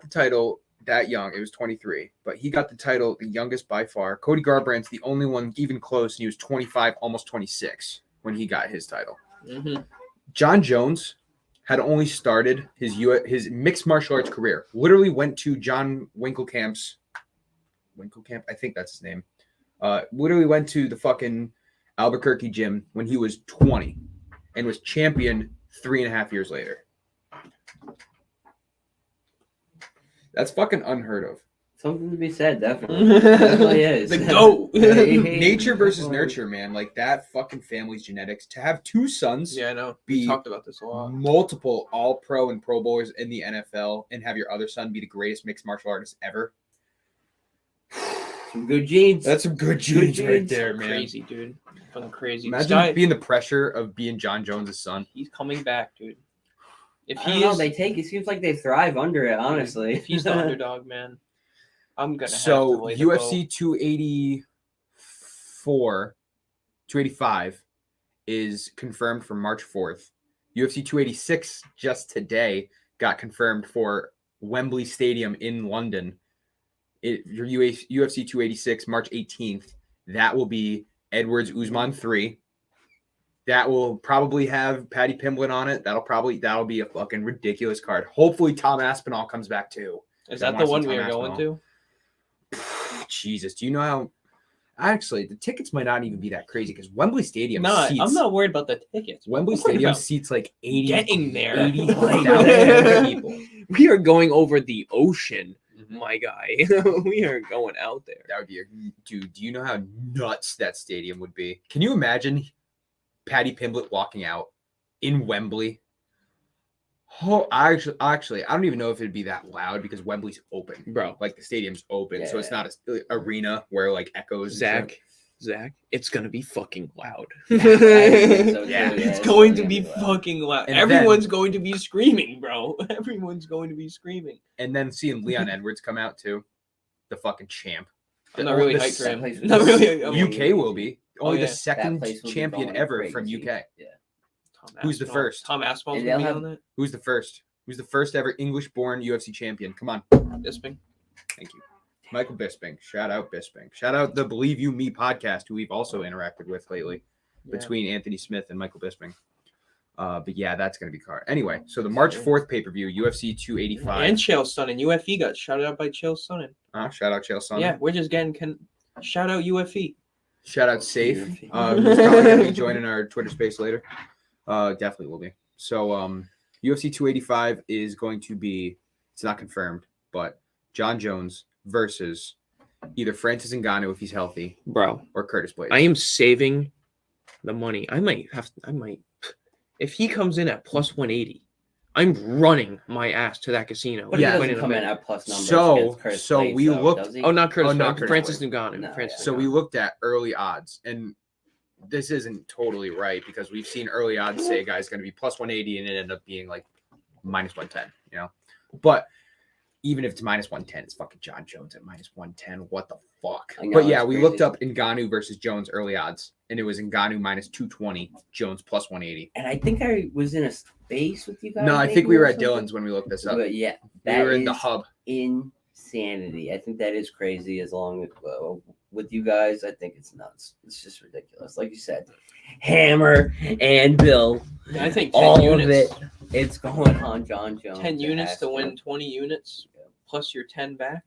title that young. It was 23, but he got the title the youngest by far. Cody Garbrandt's the only one even close, and he was 25, almost 26 when he got his title. Mm-hmm. John Jones had only started his mixed martial arts career. Literally went to John Winkelkamp's, I think that's his name. Literally went to the fucking Albuquerque gym when he was 20 and was champion 3.5 years later. That's fucking unheard of. Something to be said, definitely. Definitely is. The GOAT. Nature versus nurture, man. Like that fucking family's genetics. To have two sons, Yeah, I know. We Be- talked about this a lot. multiple all-pro and Pro Bowlers in the NFL, and have your other son be the greatest mixed martial artist ever. Some good genes. That's some good genes right genes. there, man. Crazy, dude. Fucking crazy. Imagine This guy, being the pressure of being John Jones' son. he's coming back, dude. If I don't he know. is, They take. It seems like they thrive under it. Honestly, if he's the underdog, man, I'm gonna have to So lay the UFC 285 is confirmed for March 4th. UFC 286 just today got confirmed for Wembley Stadium in London. Your UFC 286 March 18th. That will be Edwards Usman 3. That will probably have Paddy Pimblett on it. That'll be a fucking ridiculous card. Hopefully Tom Aspinall comes back too. Is I that wanna the one see we Tom are going Aspinall. to? Jesus, do you know how? Actually, the tickets might not even be that crazy because Wembley Stadium No, seats. I'm not worried about the tickets. Wembley I'm worried Stadium about seats like 80, getting there. 80,000 people. We are going over the ocean, Mm-hmm. my guy. We are going out there. That would be dude. Do you know how nuts that stadium would be? Can you imagine Paddy Pimblett walking out in Wembley? Oh, actually, I don't even know if it'd be that loud because Wembley's open, Bro. Like the stadium's open, so Yeah. it's not a arena where like echoes. and shit. Zach, it's gonna be fucking loud. I think so, Yeah, too. It's It's going really to be gonna loud. fucking loud. And Everyone's going to be screaming, bro. Everyone's going to be screaming. And then seeing Leon Edwards come out too, the fucking champ. I'm not really The hyped for that him. place was- Not really. I'm UK will be only yeah. the second That place will be champion going ever crazy. from UK. Yeah. Tom Who's the Aspinall. first? Tom Aspinall's And gonna be they'll on that. Who's the first? Who's the first ever English-born UFC champion? Come on, Bisping. thank you, Michael Bisping. Shout out Bisping. Shout out the Believe You Me podcast, who we've also interacted with lately, Yeah. between Anthony Smith and Michael Bisping. But yeah, that's gonna be card. Anyway, so the March 4th pay-per-view, UFC 285. And Chael Sonnen. UFE got shouted out by Chael Sonnen. Shout out Chael Sonnen. Yeah, we're just getting shout out UFE. Shout out Safe. UFC. Who's probably gonna be joining our Twitter space later. Definitely will be. So UFC 285 is going to be, it's not confirmed, but John Jones versus either Francis Ngannou if he's healthy Bro, or Curtis Blades. I am saving the money. I might if he comes in at plus 180, I'm running my ass to that casino. But Yeah. he Winning doesn't a come in bet. at plus numbers. So- against Curtis so Blades, we though, looked- does he? Oh, not Curtis. Oh, not Blades, Curtis Francis Blades. Ngannou. No, Francis So we Ngannou. looked at early odds, and this isn't totally right because we've seen early odds say a guy's going to be plus 180 and it ended up being like minus 110, you know? But even if it's minus 110, it's fucking John Jones at minus 110. What the fuck? I know, But yeah, it's we crazy. looked up Ngannou versus Jones early odds, and it was Ngannou minus 220, Jones plus 180. And I think I was in a space with you guys. No, I think maybe, we or were at something. Dylan's when we looked this up. But yeah, We that were in the is hub. insanity. I think that is crazy. As long as with you guys, I think it's nuts. It's just ridiculous. Like you said, Hammer and Bill, I think 10 all units. of it. It's going on John Jones. 10 It units has to win 20 units Yeah. plus your 10 back.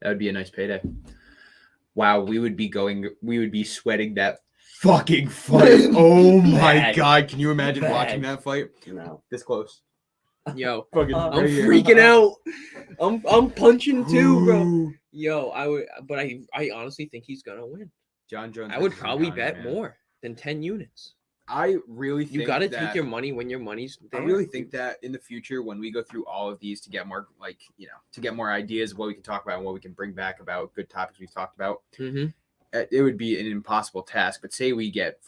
That would be a nice payday. Wow, we would be sweating that fucking fight. Oh my Bad. god, can you imagine Bad. watching that fight? No. This close. Yo, Fucking I'm right here. freaking out. I'm punching too, bro. Ooh. Yo, I honestly think he's gonna win. John Jones. I would versus probably Ngannou, bet man. more than 10 units. I really think You got to that, take your money when your money's I there. really think that in the future, when we go through all of these to get more, to get more ideas of what we can talk about and what we can bring back about good topics we've talked about, it would be an impossible task. But say we hit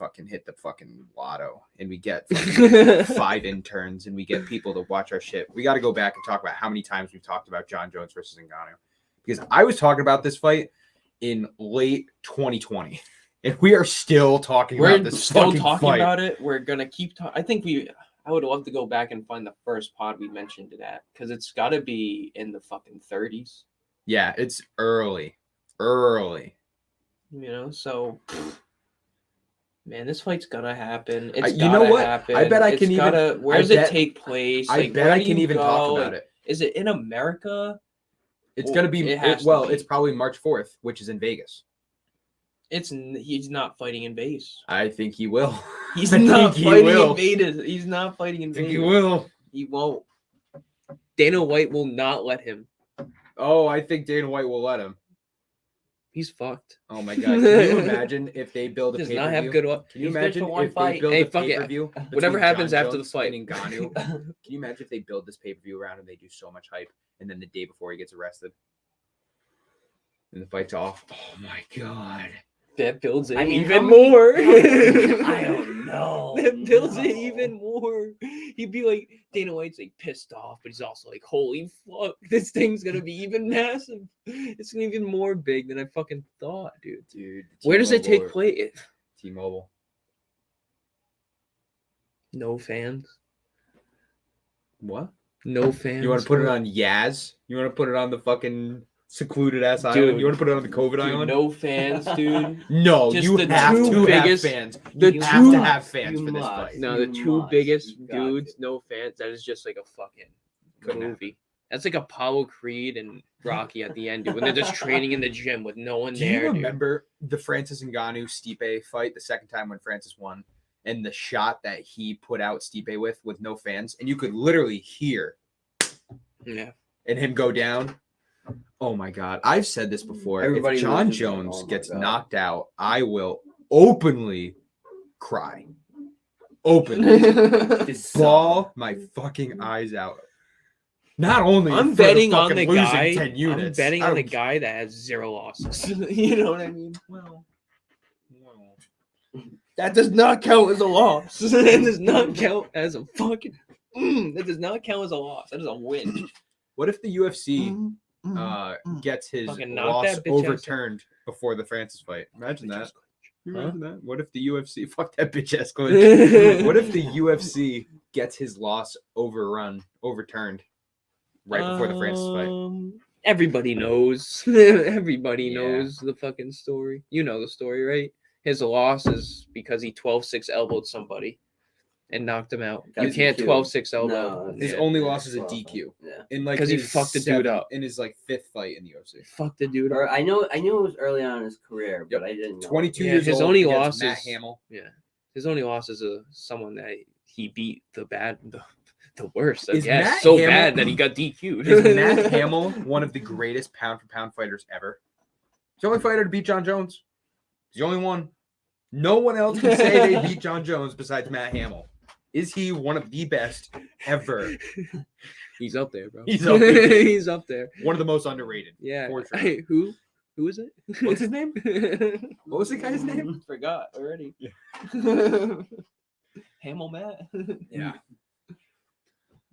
the fucking lotto and we get fucking 5 interns and we get people to watch our shit. We got to go back and talk about how many times we've talked about John Jones versus Ngannou. Because I was talking about this fight in late 2020. And we are still talking about this still fucking talking fight. about it. We're gonna keep talking. I would love to go back and find the first pod we mentioned it at, because it's got to be in the fucking 30s. Yeah, it's early. So man, this fight's gonna happen. It's You know what? happen. I bet I It's can even- gotta, where I does bet- it take place? I Like, bet where I do can you even go? talk Like, about it. Is it in America? It's Well, gonna be it has to be. it's probably March 4th, which is in Vegas. He's not fighting in Vegas. I think he will. He's I not think he fighting will. in Vegas. He's not fighting in I think Vegas. he will. He won't. Dana White will not let him. Oh, I think Dana White will let him. He's fucked. Oh my god! Can you imagine if they build a Does pay-per-view? not have good. Can you He's good imagine for one if fight. they build Hey, a fuck it. pay-per-view? Whatever between happens John after the Jones fight. and Ngannou? Can you imagine if they build this pay-per-view around and they do so much hype, and then the day before he gets arrested, and the fight's off? Oh my god! That builds it I mean, even how many- more. I don't know. That builds it No. even more. He'd be like, Dana White's like pissed off, but he's also like, holy fuck, this thing's gonna be even massive. It's gonna be even more big than I fucking thought, dude. Dude, Where does it take T-Mobile- place? T-Mobile. No fans. What? No fans. You want to put it on Yaz? You want to put it on the fucking secluded ass Dude. island? You want to put it on the COVID Dude, island? no fans, dude. No, Just you the have two to biggest- have fans. the You have two- to have fans you for this must. fight. No, the You two must. biggest You got dudes, to. no fans. That is just like a fucking Couldn't movie. That's like Apollo Creed and Rocky at the end, dude. When they're just training in the gym with no one Do there, you dude. remember the Francis Ngannou Stipe fight, the second time when Francis won, and the shot that he put out Stipe with no fans, and you could literally hear Yeah. and him go down? Oh my god! I've said this before. Everybody if John was just like, Jones "Oh my gets God." knocked out, I will openly cry. Openly. Just Bawl my fucking eyes out. Not only I'm for betting on fucking the losing guy. 10 units, I'm betting I on the don't- guy that has 0 losses. You know what I mean? Well, That does not count as a loss. That does not count as a fucking. That does not count as a loss. That is a win. what if the UFC gets his Fucking knock loss that bitch ass out. overturned before the Francis fight? Imagine that. Can you Huh? imagine that? What if the UFC fuck that bitch ass clinch? What if the UFC gets his loss overturned right before the Francis fight? Everybody knows. Everybody Yeah. knows the fucking story. You know the story, right? His loss is because he 12-6 elbowed somebody and knocked him out. You Got can't DQ. 12-6 elbow. No, His Yeah. only loss is a Well, DQ Yeah. in like 'Cause he his fucked the dude up. in his like 5th fight in the UFC. Fuck the dude. Or I knew it was early on in his career, but Yep. I didn't know. 22 Yeah, years his old. only against loss Matt is- Hamill. Yeah, his only loss is someone that he beat the worst. I Is guess Matt so Hamill- bad that he got DQ'd. Is Matt Hamill one of the greatest pound for pound fighters ever? He's the only fighter to beat John Jones. He's the only one. No one else can say they beat John Jones besides Matt Hamill. Is he one of the best ever? He's up there, bro. He's up there. He's up there. One of the most underrated. Yeah. For sure. Hey, who is it? What's his name? What was the guy's name? Forgot already. Yeah. Hamill Matt. Yeah.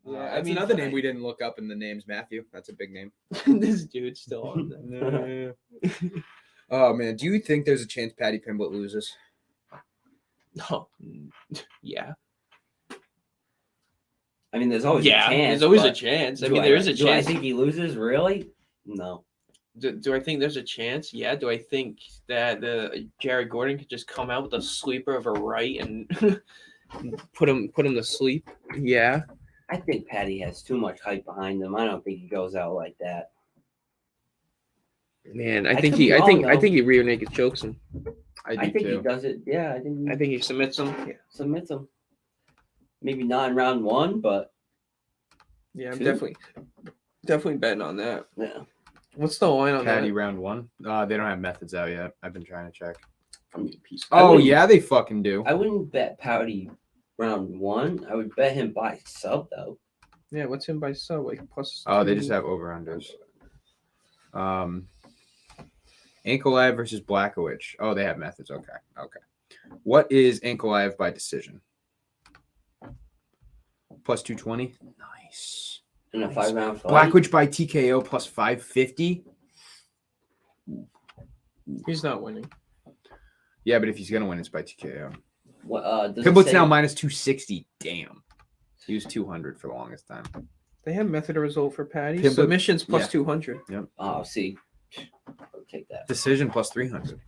Yeah, I I mean, mean, another name we didn't look up in the names. Matthew. That's a big name. This dude's still on there. Oh man, do you think there's a chance Paddy Pimblett loses? Oh, yeah. I mean, there's always a chance. There's always a but chance. I do mean, there is a do I chance. think he loses? Really? No. Do I think there's a chance? Yeah. Do I think that Jared Gordon could just come out with a sleeper of a right and put him to sleep? Yeah. I think Paddy has too much hype behind him. I don't think he goes out like that. Man, I I think could be he, I wrong, think, I though. think he rear naked chokes him. I do think too. he does it. Yeah, I think I think he submits him. he submits him. Maybe not in round 1, but Yeah, I'm Two? definitely betting on that. yeah. What's the line on Paddy that? round 1. They don't have methods out yet. I've been trying to check. I mean, piece. Oh yeah, they fucking do. I wouldn't bet Paddy round 1. I would bet him by sub though. Yeah, what's him by sub? Like plus. Oh, they two? just have over unders. Ankalaev versus Blackowicz. Oh, they have methods. Okay. What is Ankalaev by decision? Plus 220. Nice. In a 5-round fight. Blackowicz by TKO plus 550. He's not winning. Yeah, but if he's gonna win, it's by TKO. What, does it Pimblett's say- now minus 260. Damn. He was 200 for the longest time. They have method of result for Paddy. Pimblett- Submissions plus yeah. 200. Oh, see. I'll take that. Decision plus 300.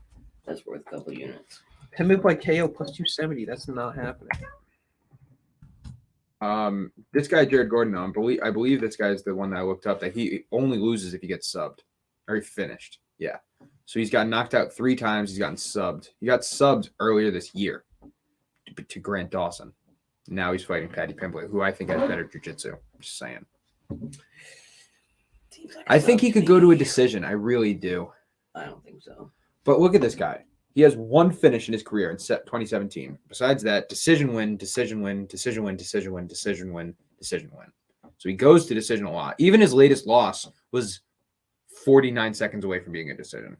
That's worth a couple units. Pimblett by KO plus 270. That's not happening. This guy Jared Gordon, I believe this guy's the one that I looked up that he only loses if he gets subbed or he finished. Yeah, so he's got knocked out 3 times. He's gotten subbed. He got subbed earlier this year to Grant Dawson. Now he's fighting Paddy Pimblett, who I think has better jiu-jitsu. Just saying. Seems like I think sub he could me. go to a decision. I really do. I don't think so. But look at this guy. He has 1 finish in his career in 2017. Besides that, decision win, decision win, decision win, decision win, decision win, decision win. So he goes to decision a lot. Even his latest loss was 49 seconds away from being a decision.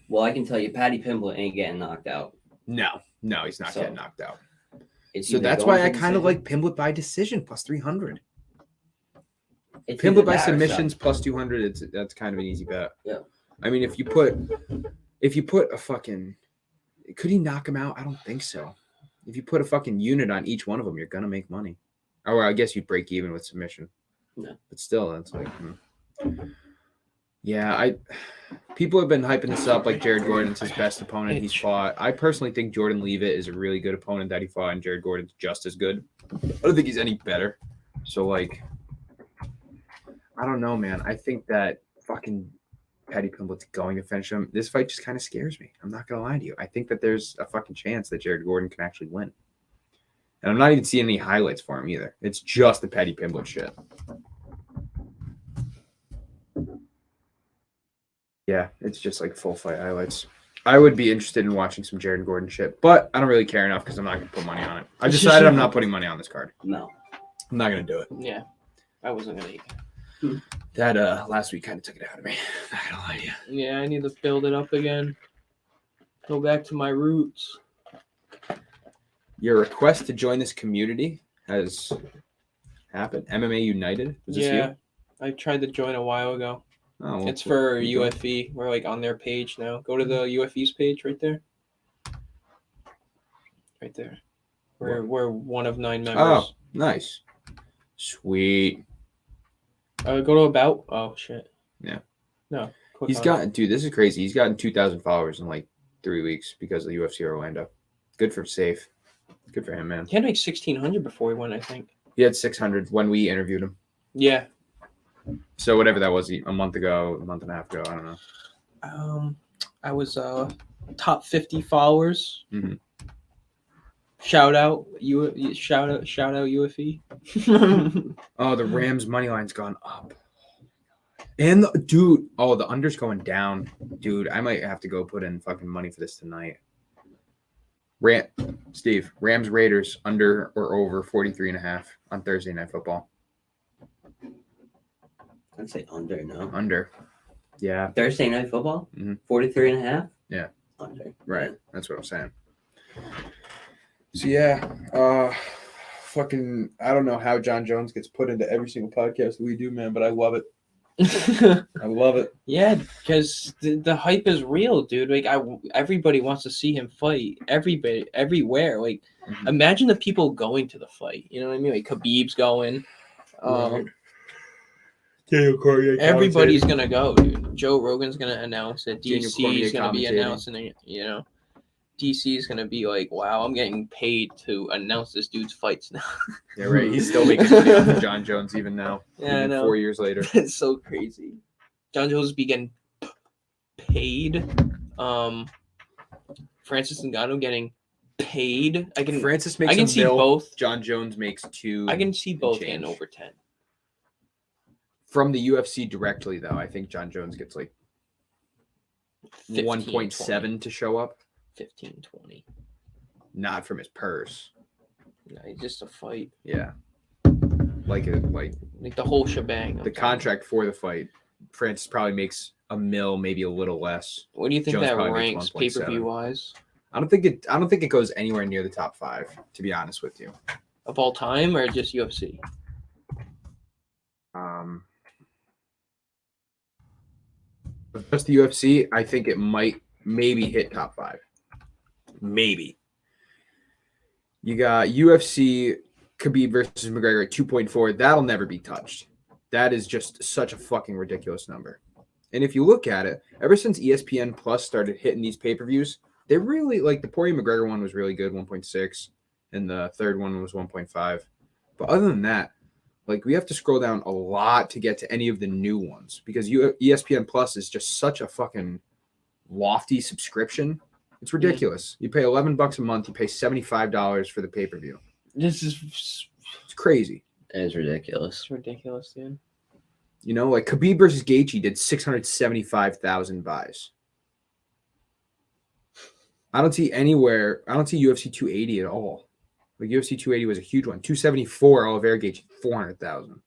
Well, I can tell you, Paddy Pimblett ain't getting knocked out. No, he's not So, getting knocked out. It's So either that's going why I to kind of decision- like Pimblett by decision plus 300. it's Pimblett either by that or submissions sub. plus 200. That's kind of an easy bet. Yeah. I mean, if you put a fucking, could he knock him out? I don't think so. If you put a fucking unit on each one of them, you're gonna make money. Or I guess you'd break even with submission. No. But still, that's like, yeah. People have been hyping this up like Jared Gordon's his best opponent he's fought. I personally think Jordan Leavitt is a really good opponent that he fought, and Jared Gordon's just as good. I don't think he's any better. So like, I don't know, man. I think that fucking Paddy Pimblett's going to finish him. This fight just kind of scares me. I'm not gonna lie to you. I think that there's a fucking chance that Jared Gordon can actually win. And I'm not even seeing any highlights for him either. It's just the Paddy Pimblett shit. Yeah, it's just like full fight highlights. I would be interested in watching some Jared Gordon shit, but I don't really care enough because I'm not gonna put money on it. I decided I'm not putting money on this card. No. I'm not gonna do it. Yeah, I wasn't gonna. That last week kind of took it out of me. I'm not gonna lie to you. Yeah, I need to build it up again. Go back to my roots. Your request to join this community has happened. MMA United. Was this Yeah, you? I tried to join a while ago. Oh, well, It's for you go. UFE. We're like on their page now. Go to the UFE's page right there. Right there. We're one of 9 members. Oh, nice. Sweet. Go to about. Oh shit. Yeah. No. click He's on it. gotten, dude, this is crazy. He's gotten 2,000 followers in like 3 weeks because of the UFC Orlando. Good for Safe. Good for him, man. He had like 1,600 before he went, I think. He had 600 when we interviewed him. Yeah. So whatever that was, a month ago, a month and a half ago, I don't know. I was top 50 followers. Mhm. Shout out shout out UFE. Oh, the Rams money line's gone up. And the under's going down. Dude, I might have to go put in fucking money for this tonight. Steve, Rams Raiders under or over 43.5 on Thursday Night Football. I'd say under, no. Under. Yeah, Thursday Night Football? Mhm. 43.5? Yeah. Under. right. That's what I'm saying. So yeah, fucking I don't know how John Jones gets put into every single podcast that we do, man, but I love it. I love it. Yeah, because the hype is real, dude. Like everybody wants to see him fight. Everybody, everywhere. Like, Mhm. imagine the people going to the fight. You know what I mean? Like Khabib's going. Right. Everybody's gonna go, dude. Joe Rogan's gonna announce it. Daniel Cormier DC's gonna be commentating. announcing it. You know, DC is gonna be like, wow, I'm getting paid to announce this dude's fights now. Yeah, right. He's still making money off of John Jones even now. Yeah, I even know. 4 years later. That's so crazy. John Jones be getting paid. Francis Ngannou getting paid. Francis makes I can a see mil. both. John Jones makes 2. I can see both change. getting over 10. From the UFC directly, though, I think John Jones gets like 15, 1.7 to show up. 15, 20. Not from his purse. No, it's just a fight. Yeah. Like the whole shebang. the contract for the fight. Francis probably makes a mil, maybe a little less. What do you think Jones that probably makes ranks 1.7. pay-per-view wise? I don't think it goes anywhere near the top 5, to be honest with you. Of all time or just UFC? Just the UFC, I think it might maybe hit top 5. Maybe. You got UFC Khabib versus McGregor at 2.4. That'll never be touched. That is just such a fucking ridiculous number. And if you look at it, ever since ESPN Plus started hitting these pay-per-views, they really, like, the Poirier McGregor one was really good, 1.6, and the third one was 1.5. But other than that, like, we have to scroll down a lot to get to any of the new ones because ESPN Plus is just such a fucking lofty subscription. It's ridiculous. You pay $11 a month. You pay $75 for the pay-per-view. This is It's crazy. It is ridiculous. it's ridiculous, dude. You know, like Khabib versus Gaethje did 675,000 buys. I don't see UFC 280 at all. Like UFC 280 was a huge one. 274 Oliveira Gaethje, 400,000.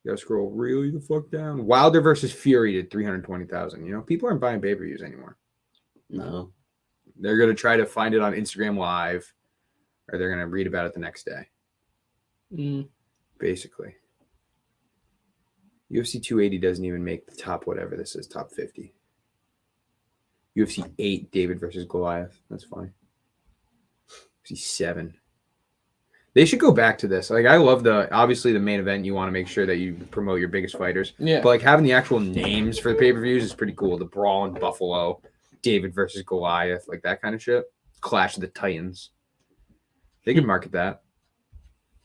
You gotta scroll really the fuck down. Wilder versus Fury did 320,000. You know, people aren't buying pay-per-views anymore. No. They're gonna try to find it on Instagram Live, or they're gonna read about it the next day. Basically. UFC 280 doesn't even make the top whatever this is, top 50. UFC 8, David versus Goliath. That's fine. UFC 7. They should go back to this. Like, I love obviously the main event. You want to make sure that you promote your biggest fighters. Yeah. But like having the actual names for the pay-per-views is pretty cool. The Brawl in Buffalo, David versus Goliath, like that kind of shit. Clash of the Titans. They could market that.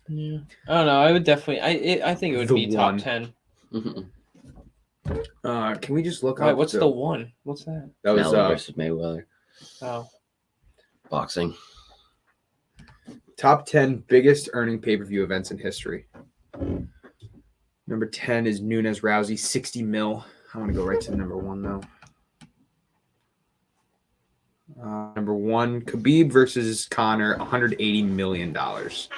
Yeah. I don't know. I would definitely. I think it would The be one. top 10. Can we just look Wait, up? what's the one? What's that? That was Canelo versus Mayweather. Oh, Boxing. top 10 biggest earning pay-per-view events in history. Number 10 is Nunes Rousey, 60 mil. I want to go right to number 1 though. Number 1, Khabib versus Conor, $180 million. That's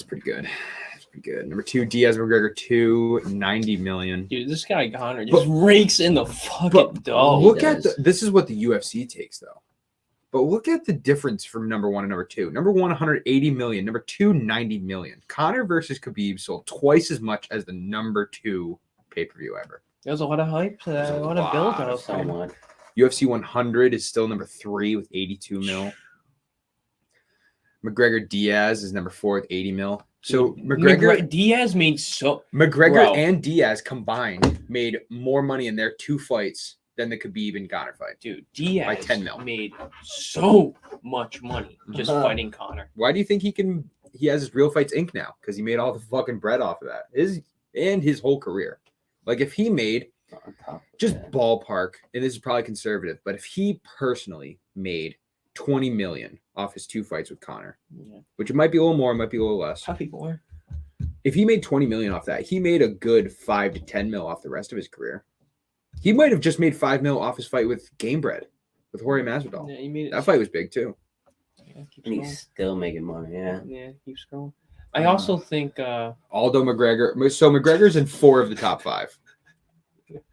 pretty good. That's pretty good. Number 2, Diaz McGregor, 90 million. dude, this guy Connor just rakes in the fucking But dough. look does. at this is what the UFC takes though. But look at the difference from number 1 and number 2. Number 1, 180 million. Number 2, 90 million. Conor versus Khabib sold twice as much as the number 2 pay-per-view ever. There's a lot of hype to that. There's A a lot of lot build of up. Someone. UFC 100 is still number 3 with 82 mil. McGregor Diaz is number 4 with 80 mil. So Diaz made so. McGregor Bro. and Diaz combined made more money in their 2 fights than the Khabib and Conor fight. Dude, Diaz By 10 mil. made so much money just fighting Connor. Why do you think he has his Real Fights Inc. now? Because he made all the fucking bread off of that. His whole career. Like if he made On top of just that. ballpark, and this is probably conservative, but if he personally made 20 million off his 2 fights with Conor, Yeah. which it might be a little more, it might be a little less. How people were. If he made 20 million off that, he made a good 5 to 10 mil off the rest of his career. He might have just made 5 mil off his fight with Gamebred, with Jorge Masvidal. Yeah, he made it. That fight was big too. Yeah, keep And scrolling. he's still making money, yeah. Yeah, keep scrolling. I also think Aldo McGregor. So McGregor's in 4 of the top 5.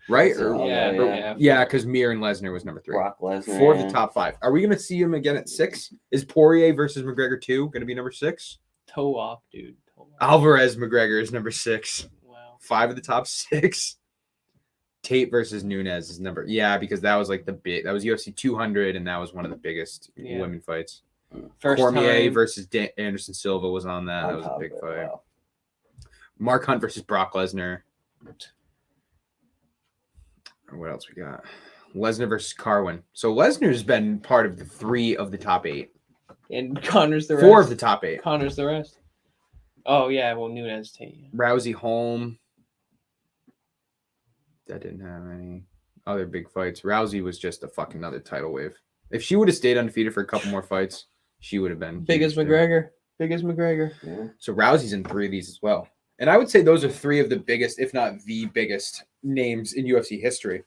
Right? So, Yeah, because Mir and Lesnar was number 3. Brock Lesnar. 4 of yeah. the top 5. Are we going to see him again at 6? Is Poirier versus McGregor 2 going to be number 6? toe off, dude. Toe off. Alvarez McGregor is number 6. Wow. 5 of the top 6. Tate versus Nunes is number. Yeah, because that was like that was UFC 200, and that was one of the biggest Yeah. women fights. First Cormier time. versus Anderson Silva was on that. On That was a top big of it, fight. wow. Mark Hunt versus Brock Lesnar. What else we got? Lesnar versus Carwin. So Lesnar's been part of the 3 of the top 8. And Connor's the rest. 4 of the top 8. Connor's the rest. Oh yeah, well Nunes Tate. Rousey Holm. That didn't have any other big fights. Rousey was just a fucking another title wave. If she would have stayed undefeated for a couple more fights, she would have been Big as huge, too. McGregor. Big as McGregor. Yeah. So Rousey's in 3 of these as well. And I would say those are 3 of the biggest, if not the biggest, names in UFC history.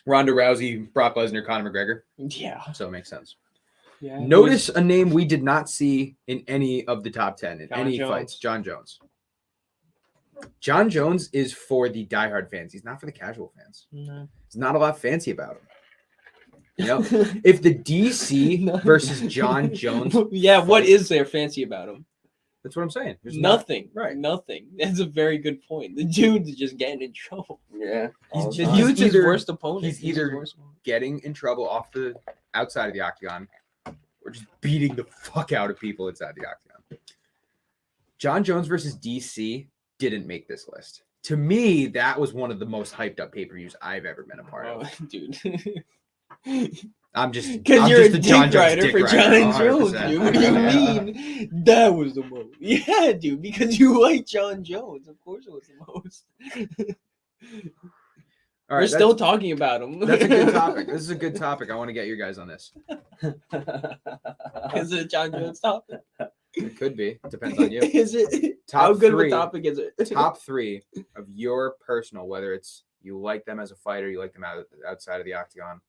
Ronda Rousey, Brock Lesnar, Conor McGregor. Yeah. So it makes sense. Yeah. Notice a name we did not see in any of the top 10 in John any Jones. fights. John Jones. John Jones is for the diehard fans. He's not for the casual fans. No. There's not a lot fancy about him. You know, if the DC No. versus John Jones, Yeah, what is there fancy about him? that's what I'm saying. There's not- Nothing. right. Nothing. That's a very good point. The dude's just getting in trouble. Yeah. He's all the just- time. he's Dude's his either- worst opponent. he's his either- worst opponent. getting in trouble off the outside of the octagon, or just beating the fuck out of people inside the octagon. John Jones versus DC didn't make this list. To me, that was one of the most hyped up pay-per-views I've ever been a part of. Oh, dude. I'm just Because I'm you're just a John dick Jones rider dick for rider, John 100%. Jones, dude. What do you Yeah. mean? That was the most. Yeah, dude, because you like John Jones. Of course it was the most. All We're right, still talking about him. that's a good topic. This is a good topic. I want to get your guys on this. Is it John Jones topic? It could be. Depends on you. Is it? Top How good 3, of a topic is it? top 3 of your personal, whether it's you like them as a fighter, you like them outside of the octagon,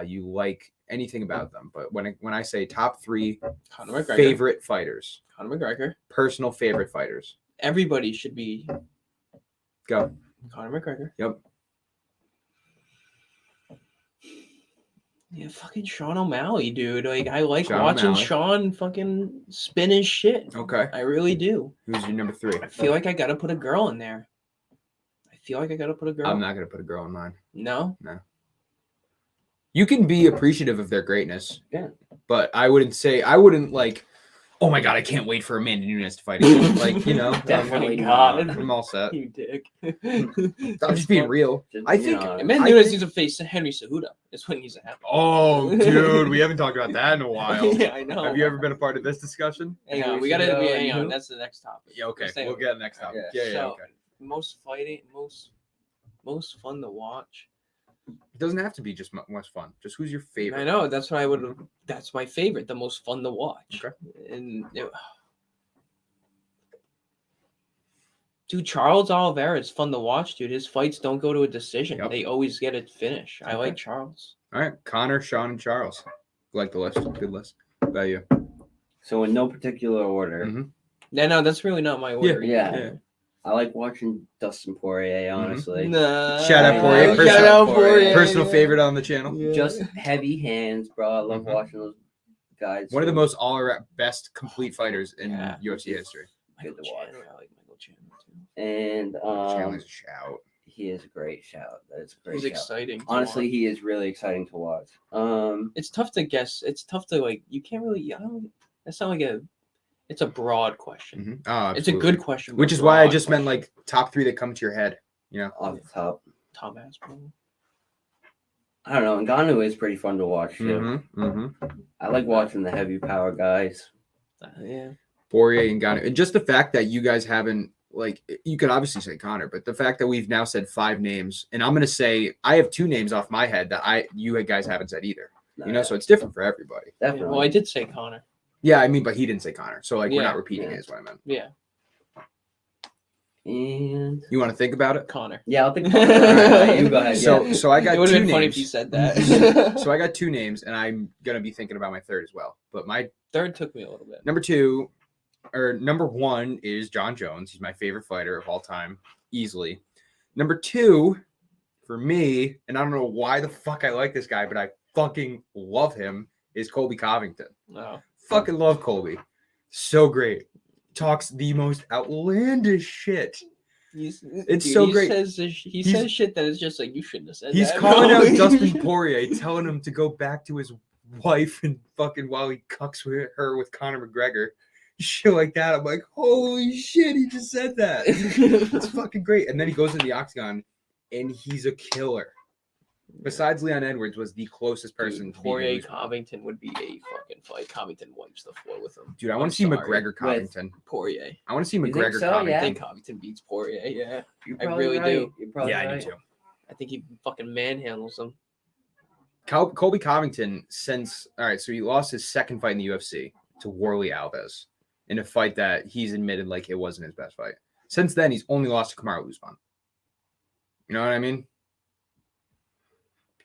you like anything about them. But when I say top 3 Conor McGregor. favorite fighters, Conor McGregor. personal favorite fighters, Everybody should be go. Conor McGregor. Yep. Yeah, fucking Sean O'Malley, dude. Like, I like Sean watching O'Malley. Sean fucking spin his shit. Okay. I really do. Who's your number 3? I feel like I gotta put a girl in there. I feel like I gotta put a girl. I'm not gonna put a girl in mine. No? You can be appreciative of their greatness. Yeah. But I wouldn't like, oh my god, I can't wait for Amanda Nunes to fight again. Like, you know, Definitely God. not. I'm all set. You dick. I'm just being real. Just I being think honest. Man, I Nunes think- needs to face Henry Cejudo. That's what needs to happen. Oh, dude, we haven't talked about that in a while. Yeah, I know. Have you ever been a part of this discussion? Hang on, Henry we gotta. Cejudo Hang and on, who? that's the next topic. Yeah, okay. Stay We'll over. get next time. Yeah. Yeah, So, okay. most fighting, most fun to watch. It doesn't have to be just most fun. Just who's your favorite? I know. That's what I would. That's my favorite. The most fun to watch. Okay. And dude, Charles Oliveira is fun to watch. Dude, his fights don't go to a decision. Yep. They always get a finish. I Okay. like Charles. All right, Connor, Sean, and Charles. Like the list. Good list. What about you? So in no particular order, Mhm. No, that's really not my order. Yeah. Yeah. I like watching Dustin Poirier. Honestly, Nah. Shout out Poirier. Shout Personal- out Poirier. Personal favorite on the channel. Yeah. just heavy hands, bro. I love Mhm. watching those guys. One of the most all-around best complete fighters in Yeah. UFC history. Michael good to watch. Chandler. I like Michael Chandler too. And Chandler's a shout. he is a great shout. That is a great He's shout. exciting. to Honestly, watch. he is really exciting to watch. It's tough to guess. It's tough to like. You can't really. I don't. That's not like a. It's a broad question. Mhm. Oh, It's a absolutely. good question. but Which is why I broad just meant question. like top 3 that come to your head. You know. off the top. Tom Aspinall. I don't know. Ngannou is pretty fun to watch too. I like watching the heavy power guys. Yeah. Poirier and Ngannou, and just the fact that you guys haven't like, you could obviously say Connor, but the fact that we've now said 5 names, and I'm gonna say I have 2 names off my head that you guys haven't said either. You know, so it's different for everybody. definitely. Well, I did say Connor. Yeah, I mean, but he didn't say Connor, so like we're Yeah. not repeating Yeah. it. Is what I meant. Yeah, And You want to think about it? Connor. yeah, I'll think. All right, you go ahead. So I got It would 2 have been funny names. if you said that. So I got 2 names, and I'm gonna be thinking about my third as well. But my Third took me a little bit. number 1 is John Jones. He's my favorite fighter of all time, easily. Number 2 for me, and I don't know why the fuck I like this guy, but I fucking love him, is Colby Covington. Oh. Fucking love Colby. So great. Talks the most outlandish shit. It's so he great. He He's- says shit that is just like, you shouldn't have said He's that. calling No. out Dustin Poirier, telling him to go back to his wife and fucking while he cucks with her with Conor McGregor. Shit like that. I'm like, holy shit, he just said that. It's fucking great. And then he goes in the octagon and he's a killer. besides Leon Edwards, was the closest person Dude, to beating Poirier Usman. Covington would be a fucking fight. Covington wipes the floor with him. Dude, I want I'm to see sorry. McGregor Covington. Poirier. I want to see You think McGregor so? Covington. I Yeah. think Covington beats Poirier. Yeah, You're I probably really right. do. You're probably Yeah, I right. do too. I think he fucking manhandles him. Colby Covington, so he lost his second fight in the UFC to Warley Alves in a fight that he's admitted like it wasn't his best fight. Since then, he's only lost to Kamaru Usman. You know what I mean?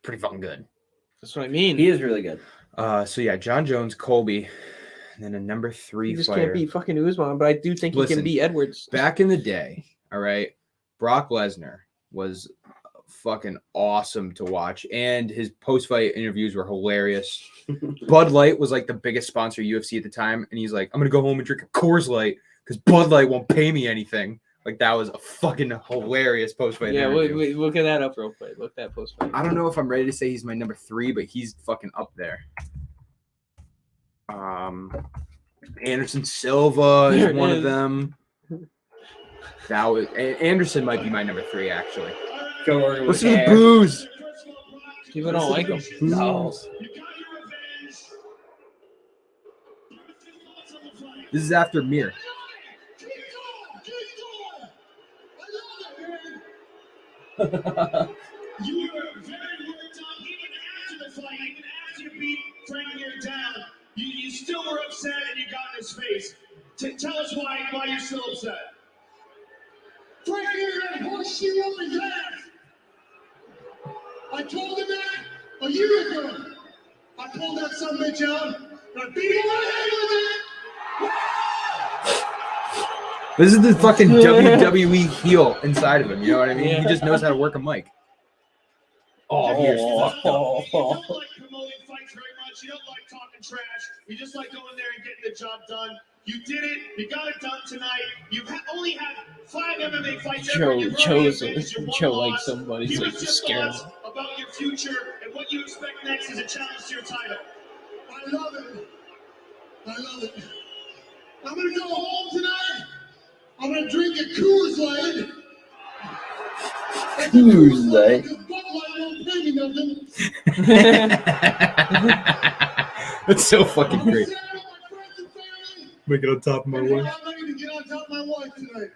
Pretty fucking good. That's what I mean. He is really good. So yeah, John Jones, Colby, and then a number 3 He just fighter. can't beat fucking Usman, but I do think he Listen, can beat Edwards. Back in the day, all right, Brock Lesnar was fucking awesome to watch, and his post-fight interviews were hilarious. Bud Light was like the biggest sponsor of UFC at the time, and he's like, I'm gonna go home and drink a Coors Light because Bud Light won't pay me anything. Like, that was a fucking hilarious post-fight Yeah, interview. wait, look at that up real quick. Look that post fight. I don't know if I'm ready to say he's my number 3, but he's fucking up there. Anderson Silva There is it one of is. them. That was Anderson might be my number 3 actually. Jordan Listen with to the hair. booze. People don't like him. No. This is after Mir. You were very worked up even after the fight, even after you beat Frank Mir down. You still were upset and you got in his face. Tell us why you're still upset. Frank Mir had horseshoe up his ass. I told him that a year ago. I pulled that son of a bitch out and I beat him on the head with it. This is the fucking WWE heel inside of him. You know what I mean? Yeah. He just knows how to work a mic. Oh, here's fucked up. You don't like promoting fights very much. You don't like talking trash. You just like going there and getting the job done. You did it. You got it done tonight. You've only had 5 MMA fights ever. You've already advanced your one Joe loss. likes somebody. He's Give like us your scared. thoughts about your future and what you expect next as a challenge to your title. I love it. I love it. I'm gonna go home tonight. I'm gonna drink a Coors Light. Coors Light. Because Bud Light won't pay me nothing. That's so fucking I'm great. sad about my friends and family. Make it on top of my And wife. I'm ready to get on top of my wife tonight.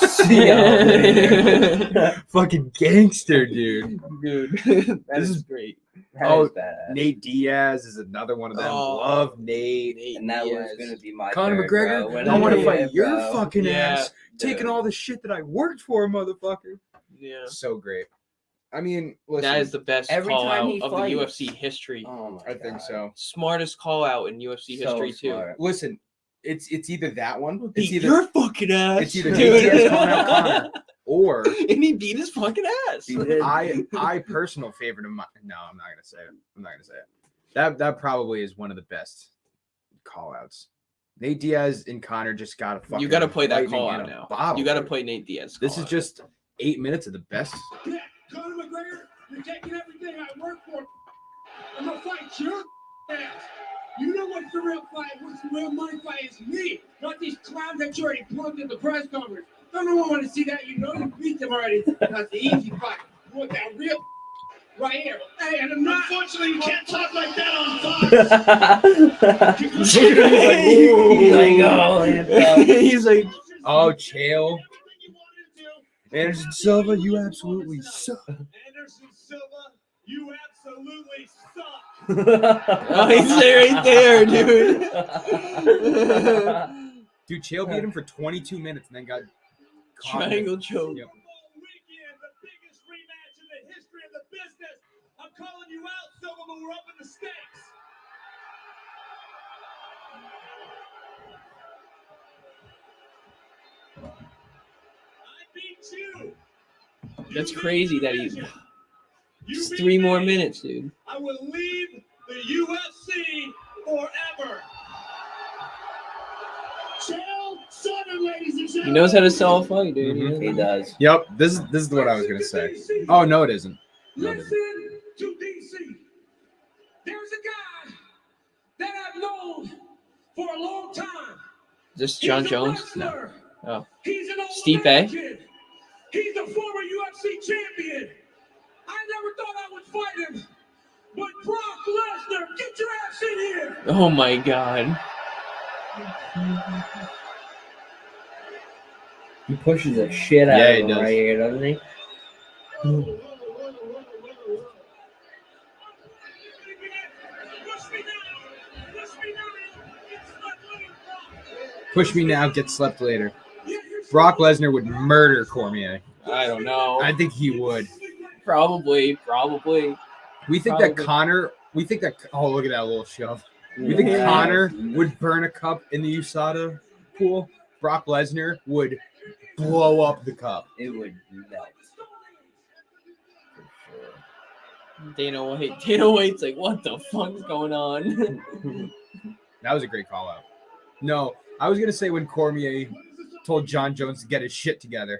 See you later. Yeah. Fucking gangster, dude. Dude, that This is is- great. That Oh, is badass. Nate Diaz is another one of them. Oh. Love Nate. And that was going to be my Conor third, bro. McGregor, When I want to did fight it, your bro? fucking Yeah. ass, taking Dude. all the shit that I worked for, motherfucker. Yeah. So great. I mean, listen, That is the best Every call time out he of fights. the UFC history. Oh my I think God. so. Smartest call out in UFC So history too. smart. Listen, it's either that one, it's Beat either your fucking ass. it's either dude. Nate Diaz calling out Conor, or and he beat his fucking ass. He did. I personal favorite of mine. No, I'm not gonna say it. I'm not gonna say it. That probably is one of the best call outs. Nate Diaz and Conor just got to fucking. You got to play that lightning call in out a now. bottle, You got to dude. play Nate Diaz. This call is out. just 8 minutes of the best. Yeah, Conor McGregor, you're taking everything I work for. I'm gonna fight your ass. You know what's the real fight? What's the real money fight? Is me, not these clowns that you already plugged in the press conference. Don't no one want to see that. You know you beat them already. That's the easy fight. You want that real right here? Hey, and I'm not. Unfortunately, you can't talk like that on Fox. He's like, oh, He's like, Oh, Chael. Anderson Silva, you absolutely suck. Anderson Silva, you absolutely suck. oh, he's right there, dude. Dude, Chael beat him for 22 minutes and then got caught in it. Triangle choke. Yep. Weekend, the biggest rematch in the history of the business. I'm calling you out, Silva, but we're up in the stakes. I beat you. That's You crazy beat that he. division. You It's beat 3 more me. minutes, dude. I will leave the UFC forever. Chael Sonnen, ladies and He gentlemen. knows how to sell a fight, dude. Mhm. He does. Yep, this is what I was gonna say. Oh no, it isn't. No, it isn't. Listen to DC. There's a guy that I've known for a long time. Just John He's a Jones? wrestler. Oh. He's an Stipe? All-American. He's a former UFC champion. I never thought I would fight him. But Brock Lesnar, get your ass in here. Oh my god. He pushes the shit out Yeah, of he him does. right here, doesn't he? Push me now, get slept later. Brock Lesnar would murder Cormier. I don't know. I think he would. Probably. We think that Connor. We think that. Oh, look at that little shove. We think Yeah. Connor would burn a cup in the USADA pool. Brock Lesnar would blow up the cup. It would melt. For sure. Dana White's like, what the fuck's going on? That was a great call out. No, I was gonna say when Cormier told John Jones to get his shit together.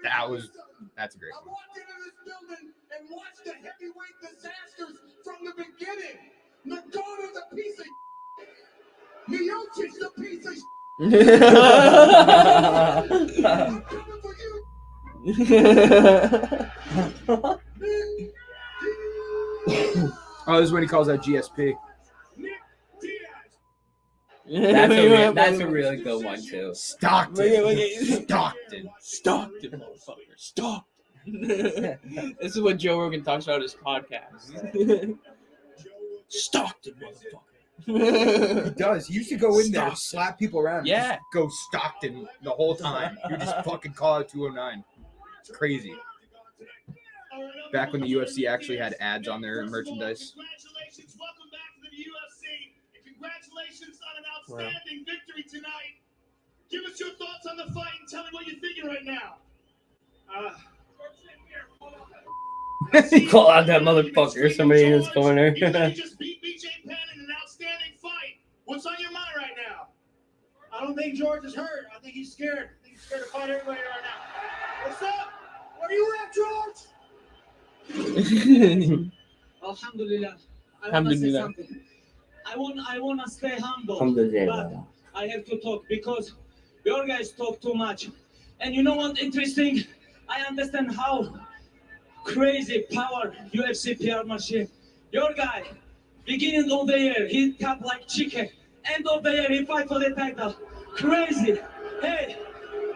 That's a great I one. walked into this building and watched the heavyweight disasters from the beginning. Nagano's a piece of Miocic's a piece of I'm coming for you. Oh, this is when he calls out GSP. Nick Diaz. That's a really good one too. Stockton. Stockton, motherfucker. Stockton. This is what Joe Rogan talks about in his podcast. Stockton, motherfucker. He does. He used to go in there and slap people around. Yeah. Just go Stockton the whole time. You just fucking call out 209. It's crazy. Back when the UFC actually had ads on their merchandise. Congratulations. Welcome back to the UFC. And congratulations on an outstanding victory tonight. Give us your thoughts on the fight and tell me what you're thinking right now. Call out that motherfucker. Somebody in his corner. Even though you just beat BJ Penn in an outstanding fight, what's on your mind right now? I don't think George is hurt. I think he's scared. I think he's scared to fight everybody right now. What's up? Where you at, George? Alhamdulillah. I want to say Alhamdulillah. something. I want to stay humble, but Alhamdulillah. I have to talk because your guys talk too much. And you know what? Interesting. I understand how crazy power UFC PR machine. Your guy, beginning of the year, he cut like chicken. End of the year, he fight for the title. Crazy. Hey,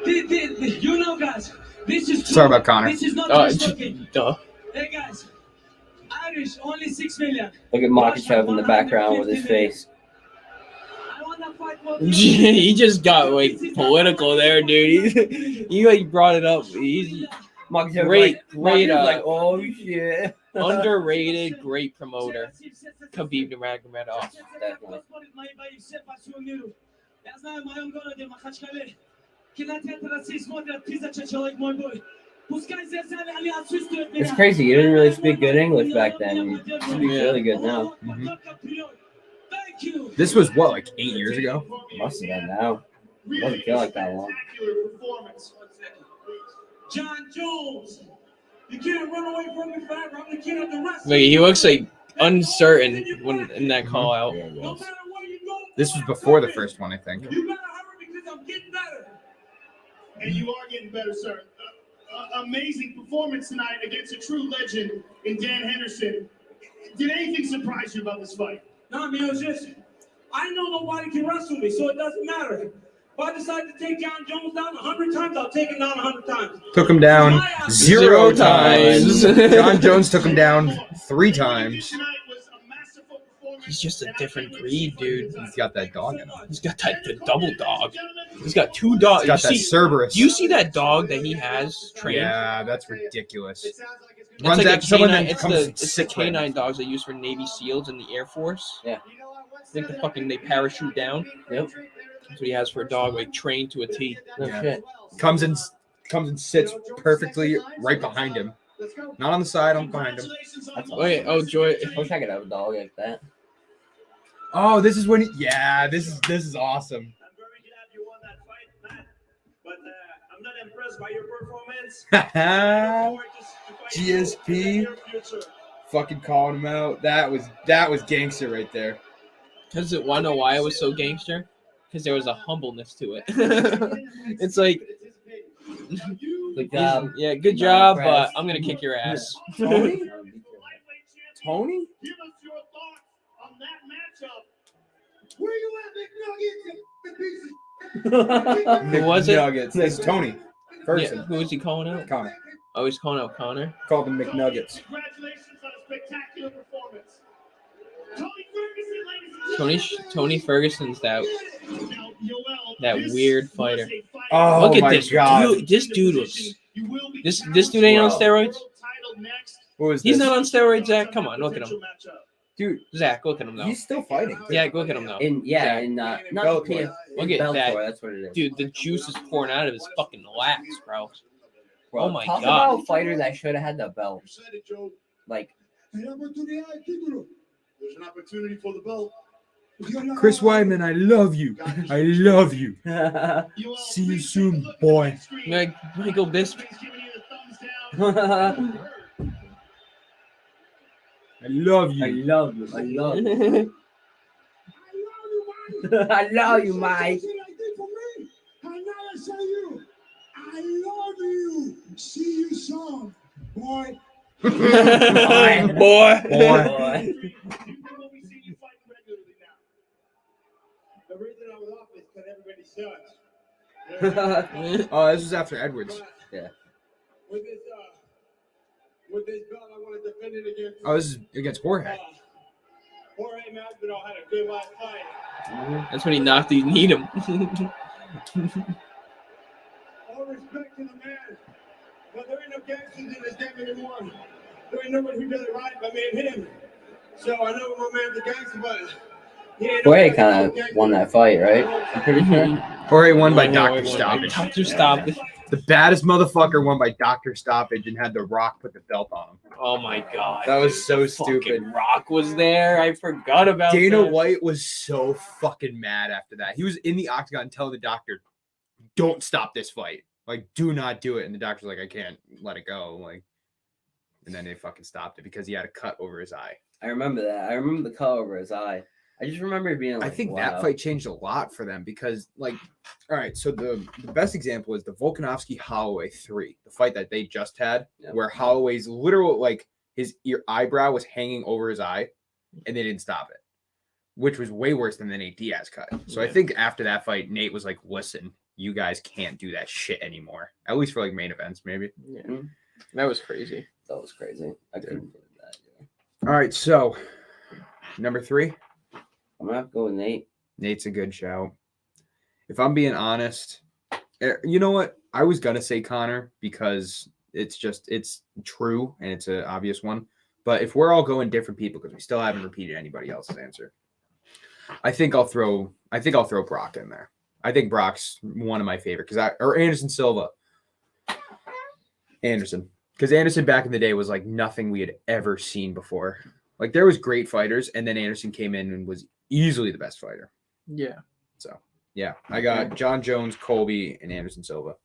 you know, guys, this is true. Sorry about Connor. This is not just talking. Duh. Hey guys, Irish only 6 million. Look at Makachev in the background with his face. I wanna fight for He just got like political there, dude. He like brought it up. He's Makachev Great, like, oh shit. underrated, great promoter. Khabib Nurmagomedov. Definitely. Я знаю, в моем городе Махачкале кинотеатр России смотрят 1000 человек, мой бой. Пускай здесь они отсутствуют меня. It's crazy. You didn't really speak good English back then. You speak really good now. Thank you. This was what, like 8 years ago? Must have been now. Doesn't feel like that long. Spectacular performance. John Jones. You can't run away from me, fat. I'm the king of the rest. Wait, he looks like uncertain when in that call out. Yeah, he No was. matter where you go, This was before the first one, I think. you better hurry because I'm getting better. And you are getting better, sir. Amazing performance tonight against a true legend in Dan Henderson. Did anything surprise you about this fight? No, man, it was just, I know nobody can wrestle me, so it doesn't matter. If I decide to take John Jones down 100 times, I'll take him down 100 times. Took him down 0 Zero times. times. John Jones took him down 3 times. He's just a different breed, dude. He's got that dog in him. He's got the double dog. He's got 2 dogs. He's got that Cerberus. Do you see that dog that he has trained? Yeah, that's ridiculous. It's Runs like a after someone, canine, then it's comes the sick with him. canine dogs they use for Navy SEALs and the Air Force. Yeah. I think they parachute down. Yep. That's what he has for a dog, like trained to a T. No Yeah. shit. Comes and sits perfectly right behind him. Not on the side, on behind him. That's Wait, oh Joy. I wish I could have a dog like that. Oh, this is when this is awesome. I'm very glad you won that fight, Matt. But I'm not impressed by your performance. GSP. Fucking calling him out. That was gangster right there. Because it wanna know why it was so gangster? Because there was a humbleness to it. It's like Good job. Yeah, good Not job, but impressed. I'm gonna kick your ass. Tony? Tony? Give us your thoughts on that matchup. Where you at, McNuggets? Who was it? McNuggets. This is Tony Yeah, Ferguson. who was he calling out? Connor. Oh, he's calling out Connor. Called them McNuggets. Congratulations on a spectacular performance. Tony Ferguson, ladies and Tony Ferguson's that Now, Yoel, that this weird was fighter. a fight. Oh Look at my this God. dude. This dude was. You will be This dude ain't on Bro. steroids. title next. What was He's this? not on steroids, Zach. Come on, look at him. Dude, Zach, look at him though. he's still fighting. Yeah, look at him though. In Zach. not Bellator. PF. Look at Bellator, that. that's what it is. Dude, the juice is pouring out of his fucking laps, bro. Bro, oh my talk God. about a fighter that should have had the belt. You said it, Joe. Like, There's an opportunity for the belt. Chris Weidman, I love you. I love you. Yoel, See you please soon, take a look at boy. that screen. Like Michael Bisping. He's giving you the thumbs down. I love I you. love you. I love you. I love you, Mike. And now I say you, I love you. See you soon, boy. Boy. Boy. Boy. The reason I was off is because everybody sucks. Oh, this was after Edwards. Yeah. With this belt, I want to defend it against. Oh, this is against Jorge. Jorge Masvidal had a good last fight. That's when he knocked you need him. All respect to the man, but there ain't no gangsters in this game anymore. There ain't nobody who does it right but me and him. So I know my man's a gangster, but he ain't Jorge no kind of gangster. won that fight, right? I'm pretty sure. Jorge won by doctor stoppage. Doctor stoppage. The baddest motherfucker won by doctor stoppage and had The Rock put the belt on him. Oh my God. That was so Fucking stupid. Rock was there. I forgot about Dana that. White was so fucking mad after that. He was in the octagon telling the doctor, "Don't stop this fight. Like, do not do it." And the doctor's like, "I can't let it go." Like, and then they fucking stopped it because he had a cut over his eye. I remember that. I remember the color over his eye. I just remember it being like, I think wow. that fight changed a lot for them because, like, all right, so the best example is the Volkanovski Holloway 3, the fight that they just had, Yeah. where Holloway's literal, like, his eyebrow was hanging over his eye, and they didn't stop it, which was way worse than the Nate Diaz cut. So I Yeah. think after that fight, Nate was like, "Listen, you guys can't do that shit anymore." At least for like main events, maybe. Yeah. That was crazy. That was crazy. I couldn't do that. Yeah. All right, so number 3, I'm gonna have to go with Nate. Nate's a good shout. If I'm being honest, you know what? I was gonna say Connor because it's true and it's an obvious one. But if we're all going different people because we still haven't repeated anybody else's answer, I think I'll throw Brock in there. I think Brock's one of my favorite or Anderson Silva. Because Anderson back in the day was like nothing we had ever seen before. Like there was great fighters, and then Anderson came in and was easily the best fighter. Yeah. So yeah, I got John Jones, Colby, and Anderson Silva.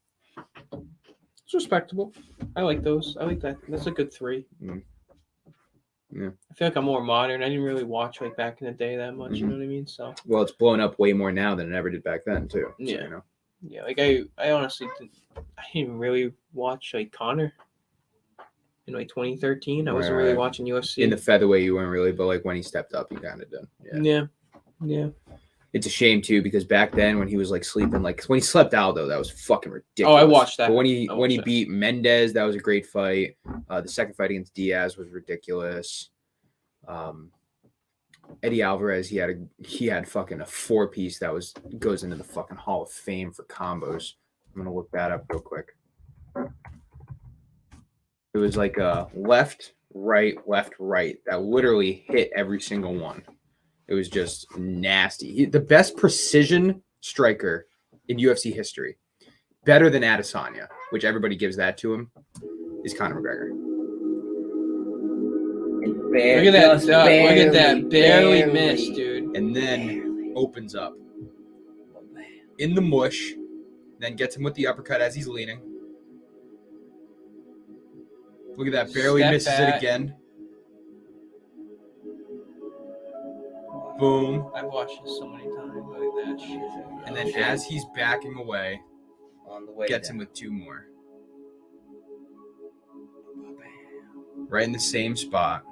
It's respectable. I like those. I like that. That's a good 3. Mm. Yeah. I feel like I'm more modern. I didn't really watch like back in the day that much. You know what I mean? So Well, it's blown up way more now than it ever did back then too. So, Yeah. you know. yeah, like I honestly didn't really watch like Connor in like 2013. I wasn't really Right. watching UFC. In the featherweight, you weren't really, but like when he stepped up, he kind of did. Yeah. Yeah. It's a shame too because back then when he was like sleeping, like when he slept Aldo, that was fucking ridiculous. Oh, I watched that. But when I he watched that. beat Mendez, that was a great fight. The second fight against Diaz was ridiculous. Eddie Alvarez, he had fucking a 4-piece that goes into the fucking Hall of Fame for combos. I'm gonna look that up real quick. It was like a left, right that literally hit every single one. It was just nasty. The best precision striker in UFC history, better than Adesanya, which everybody gives that to him, is Conor McGregor. Look at that. Look at that. Barely missed, dude. And then opens up in the mush, then gets him with the uppercut as he's leaning. Look at that. Barely Step misses back. it again. Boom. I've watched this so many times. Look at that shit. And then as he's backing away, On the way gets down. him with 2 more. right in the same spot.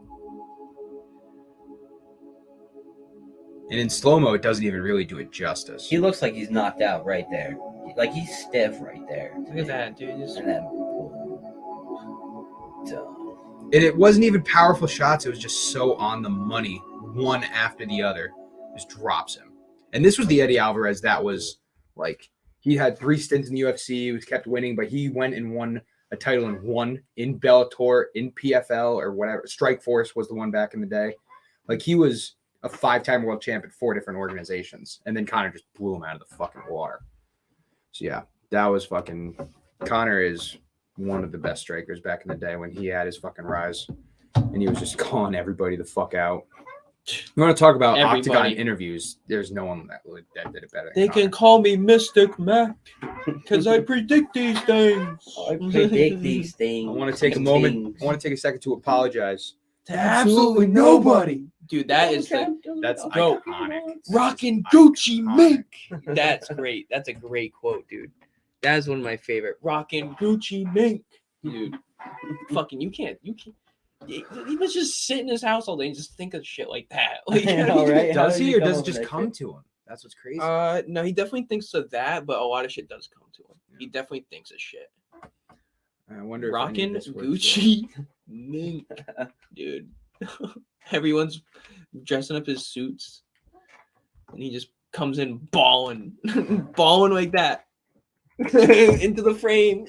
And in slow-mo, it doesn't even really do it justice. He looks like he's knocked out right there. Like he's stiff right there. Look at that, dude. And then And it wasn't even powerful shots. It was just so on the money, one after the other. Just drops him. And this was the Eddie Alvarez that was like, he had 3 stints in the UFC. He was kept winning, but he went and won a title and won in Bellator, in PFL, or whatever. Strikeforce was the one back in the day. Like, he was a 5-time world champ at 4 different organizations. And then Conor just blew him out of the fucking water. So, yeah, that was fucking... Conor is one of the best strikers back in the day when he had his fucking rise. And he was just calling everybody the fuck out. You want to talk about Everybody. Octagon interviews? There's no one that did it better. They than can Conor. call me Mystic Mac because I predict these things. I predict these things. I want to take a moment. I want to take a second to apologize To absolutely nobody. Dude, that is the That's Go. iconic. rockin' Gucci Iconic. mink. That's great. That's a great quote, dude. That's one of my favorite. Rockin' Gucci mink, dude. Fucking, you can't. He was just sit in his house all day and just think of shit like that. Like, I know, right? How Does did he, he or come does up it just with that come shit? to him? That's what's crazy. No, he definitely thinks of that, but a lot of shit does come to him. He definitely thinks of shit. I wonder if any of Rockin' this works, Gucci mink, dude. Everyone's dressing up his suits, and he just comes in balling, balling like that into the frame.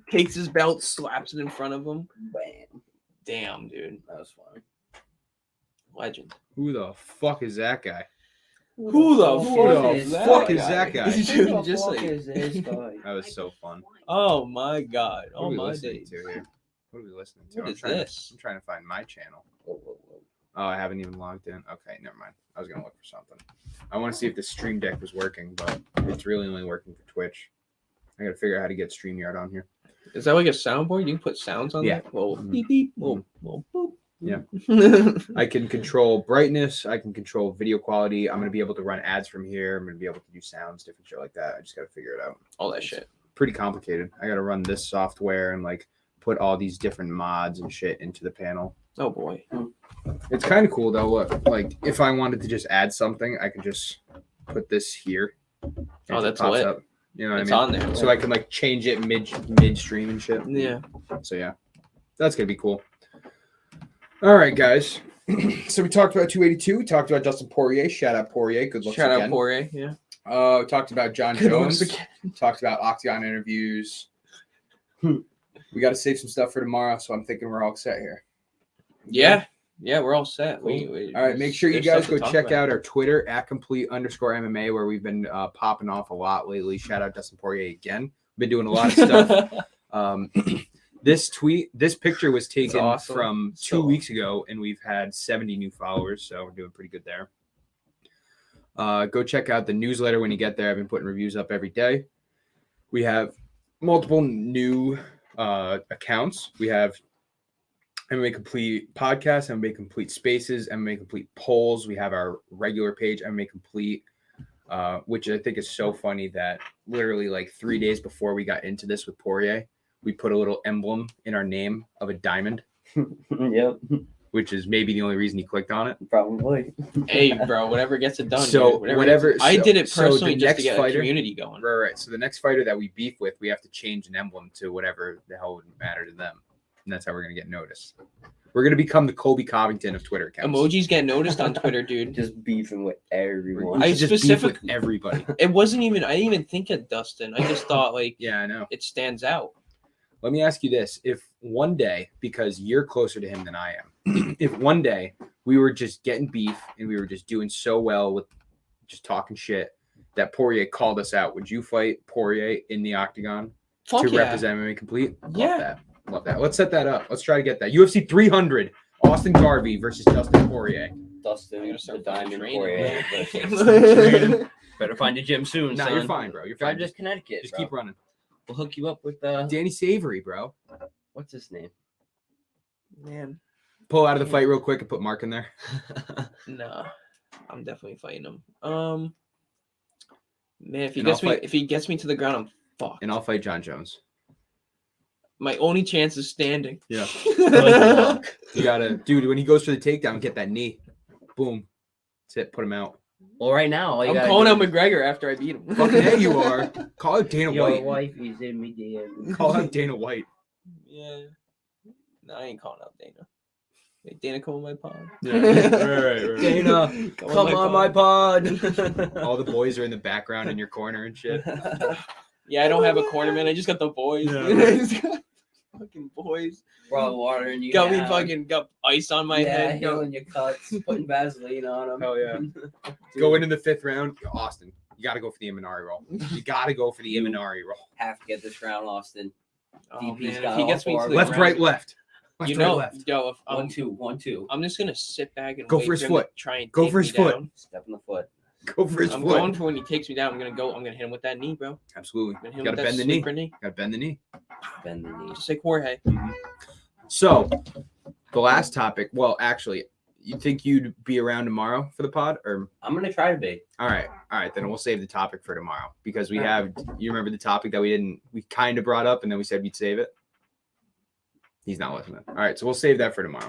Takes his belt, slaps it in front of him. Bam. Damn, dude, That was funny. legend. Who the fuck is that guy? Who the fuck is that guy? Dude, just like, That was so fun. oh my god, What are oh we my listening days. to here? What are we listening to? What I'm is trying this? I'm trying to find my channel. Oh, I haven't even logged in. Okay, never mind. I was gonna look for something. I want to see if the Stream Deck was working, but it's really only working for Twitch. I gotta figure out how to get StreamYard on here. Is that like a soundboard? You can put sounds on Yeah. that? Well, Mhm. beep beep, well, boop. Yeah. I can control brightness. I can control video quality. I'm gonna be able to run ads from here. I'm gonna be able to do sounds, different shit like that. I just gotta figure it out. All that shit. Pretty complicated. I gotta run this software and like put all these different mods and shit into the panel. Oh boy. It's kind of cool though. Look, like if I wanted to just add something, I could just put this here. and Oh, it that's pops lit. up. You know what It's I mean? on there. So I can like change it midstream and shit. Yeah. So yeah, that's gonna be cool. All right, guys. So we talked about 282. We talked about Dustin Poirier. Shout out Poirier. Good looks Shout again. out Poirier. Yeah. We talked about John Good looks Jones. again. Talked about Octagon interviews. We got to save some stuff for tomorrow, so I'm thinking we're all set here. Yeah. Yeah, we're all set. All right, make sure you guys go check out our Twitter at @complete_MMA, where we've been popping off a lot lately. Shout out Dustin Poirier again. Been doing a lot of stuff. This picture was taken awesome. from 2 So weeks ago, and we've had 70 new followers, so we're doing pretty good there. Go check out the newsletter when you get there. I've been putting reviews up every day. We have multiple new accounts. We have MMA Complete Podcast, MMA Complete Spaces, MMA Complete Polls. We have our regular page, MMA Complete, which I think is so funny that literally like 3 days before we got into this with Poirier, we put a little emblem in our name of a diamond, Yep, which is maybe the only reason he clicked on it. probably. Hey, bro, whatever gets it done. So dude. whatever. I did it so the personally just next to get fighter- a community going. Right. So the next fighter that we beef with, we have to change an emblem to whatever the hell would matter to them. And that's how we're going to get noticed. We're going to become the Colby Covington of Twitter accounts. Emojis get noticed on Twitter, dude. Just beefing with We're everyone. gonna I just beef specific- with everybody. It wasn't even. I didn't even think of Dustin. I just thought like Yeah, I know. it stands out. Let me ask you this. If one day, because you're closer to him than I am, if one day we were just getting beef and we were just doing so well with just talking shit that Poirier called us out, would you fight Poirier in the octagon Fuck to yeah. represent MMA Complete? Yeah. Love that. Love that. Let's set that up. Let's try to get that. UFC 300, Austin Garvey versus Dustin Poirier. Dustin, gotta the start Diamond training, Poirier. man. Better find a gym soon, No, son. you're fine, bro. You're Drive fine. to Just, Connecticut. just bro. keep running. We'll hook you up with Danny Savory, bro. What's his name? Man, Pull out of the fight real quick and put Mark in there. nah. I'm definitely fighting him. Man, if he And I'll gets me, fight- if he gets me to the ground, I'm fucked. And I'll fight John Jones. My only chance is standing. Yeah. You gotta, dude. When he goes for the takedown, get that knee. Boom. That's it. Put him out. Well, right now, all you I'm gotta calling do out McGregor after I beat him. Fucking hey, you are. Call out Dana Your White. wife is in me, dear. Call out Dana White. Yeah. No, I ain't calling out Dana. Hey, Dana, come on my pod. Yeah. Right. Dana, come on my pod. All the boys are in the background in your corner and shit. Yeah, I don't have a corner, man. I just got the boys. Yeah, dude. right. I just got fucking boys. Bro, water in you. Got me got ice on my head. healing your cuts, putting Vaseline on them. Hell yeah. Going in the 5th round, Austin. You got to go for the Imanari roll. You got to go for the Imanari roll. Have to get this round, Austin. Oh, DP's man, got if he all gets me four to of the them. Left, ground, right, left. Left, you right, know, left. yo, if 1-2. I'm just gonna sit back and Go wait for his him to foot. try and Go take for his me foot. down. Step in the foot. Go for his I'm foot. going for when he takes me down. I'm gonna hit him with that knee, bro. Absolutely. I'm gonna hit You him got to with that bend the knee. sleeper knee. Got to bend the knee. Bend the knee. Just like Jorge. So, the last topic. Well, actually, you think you'd be around tomorrow for the pod, or I'm gonna try to be. all right? Then we'll save the topic for tomorrow because we have. You remember the topic that we kind of brought up, and then we said we'd save it. He's not listening. All right, so we'll save that for tomorrow.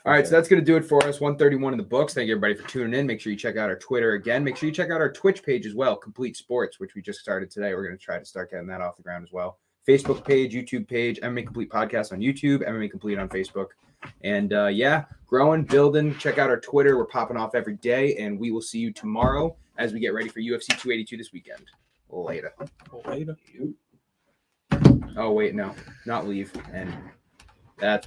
All right, so that's going to do it for us. 131 in the books. Thank you, everybody, for tuning in. Make sure you check out our Twitter again. Make sure you check out our Twitch page as well, Complete Sports, which we just started today. We're going to try to start getting that off the ground as well. Facebook page, YouTube page, MMA Complete Podcast on YouTube, MMA Complete on Facebook. And, growing, building. Check out our Twitter. We're popping off every day, and we will see you tomorrow as we get ready for UFC 282 this weekend. Later. Later. Oh, wait, no. Not leave. And that's what.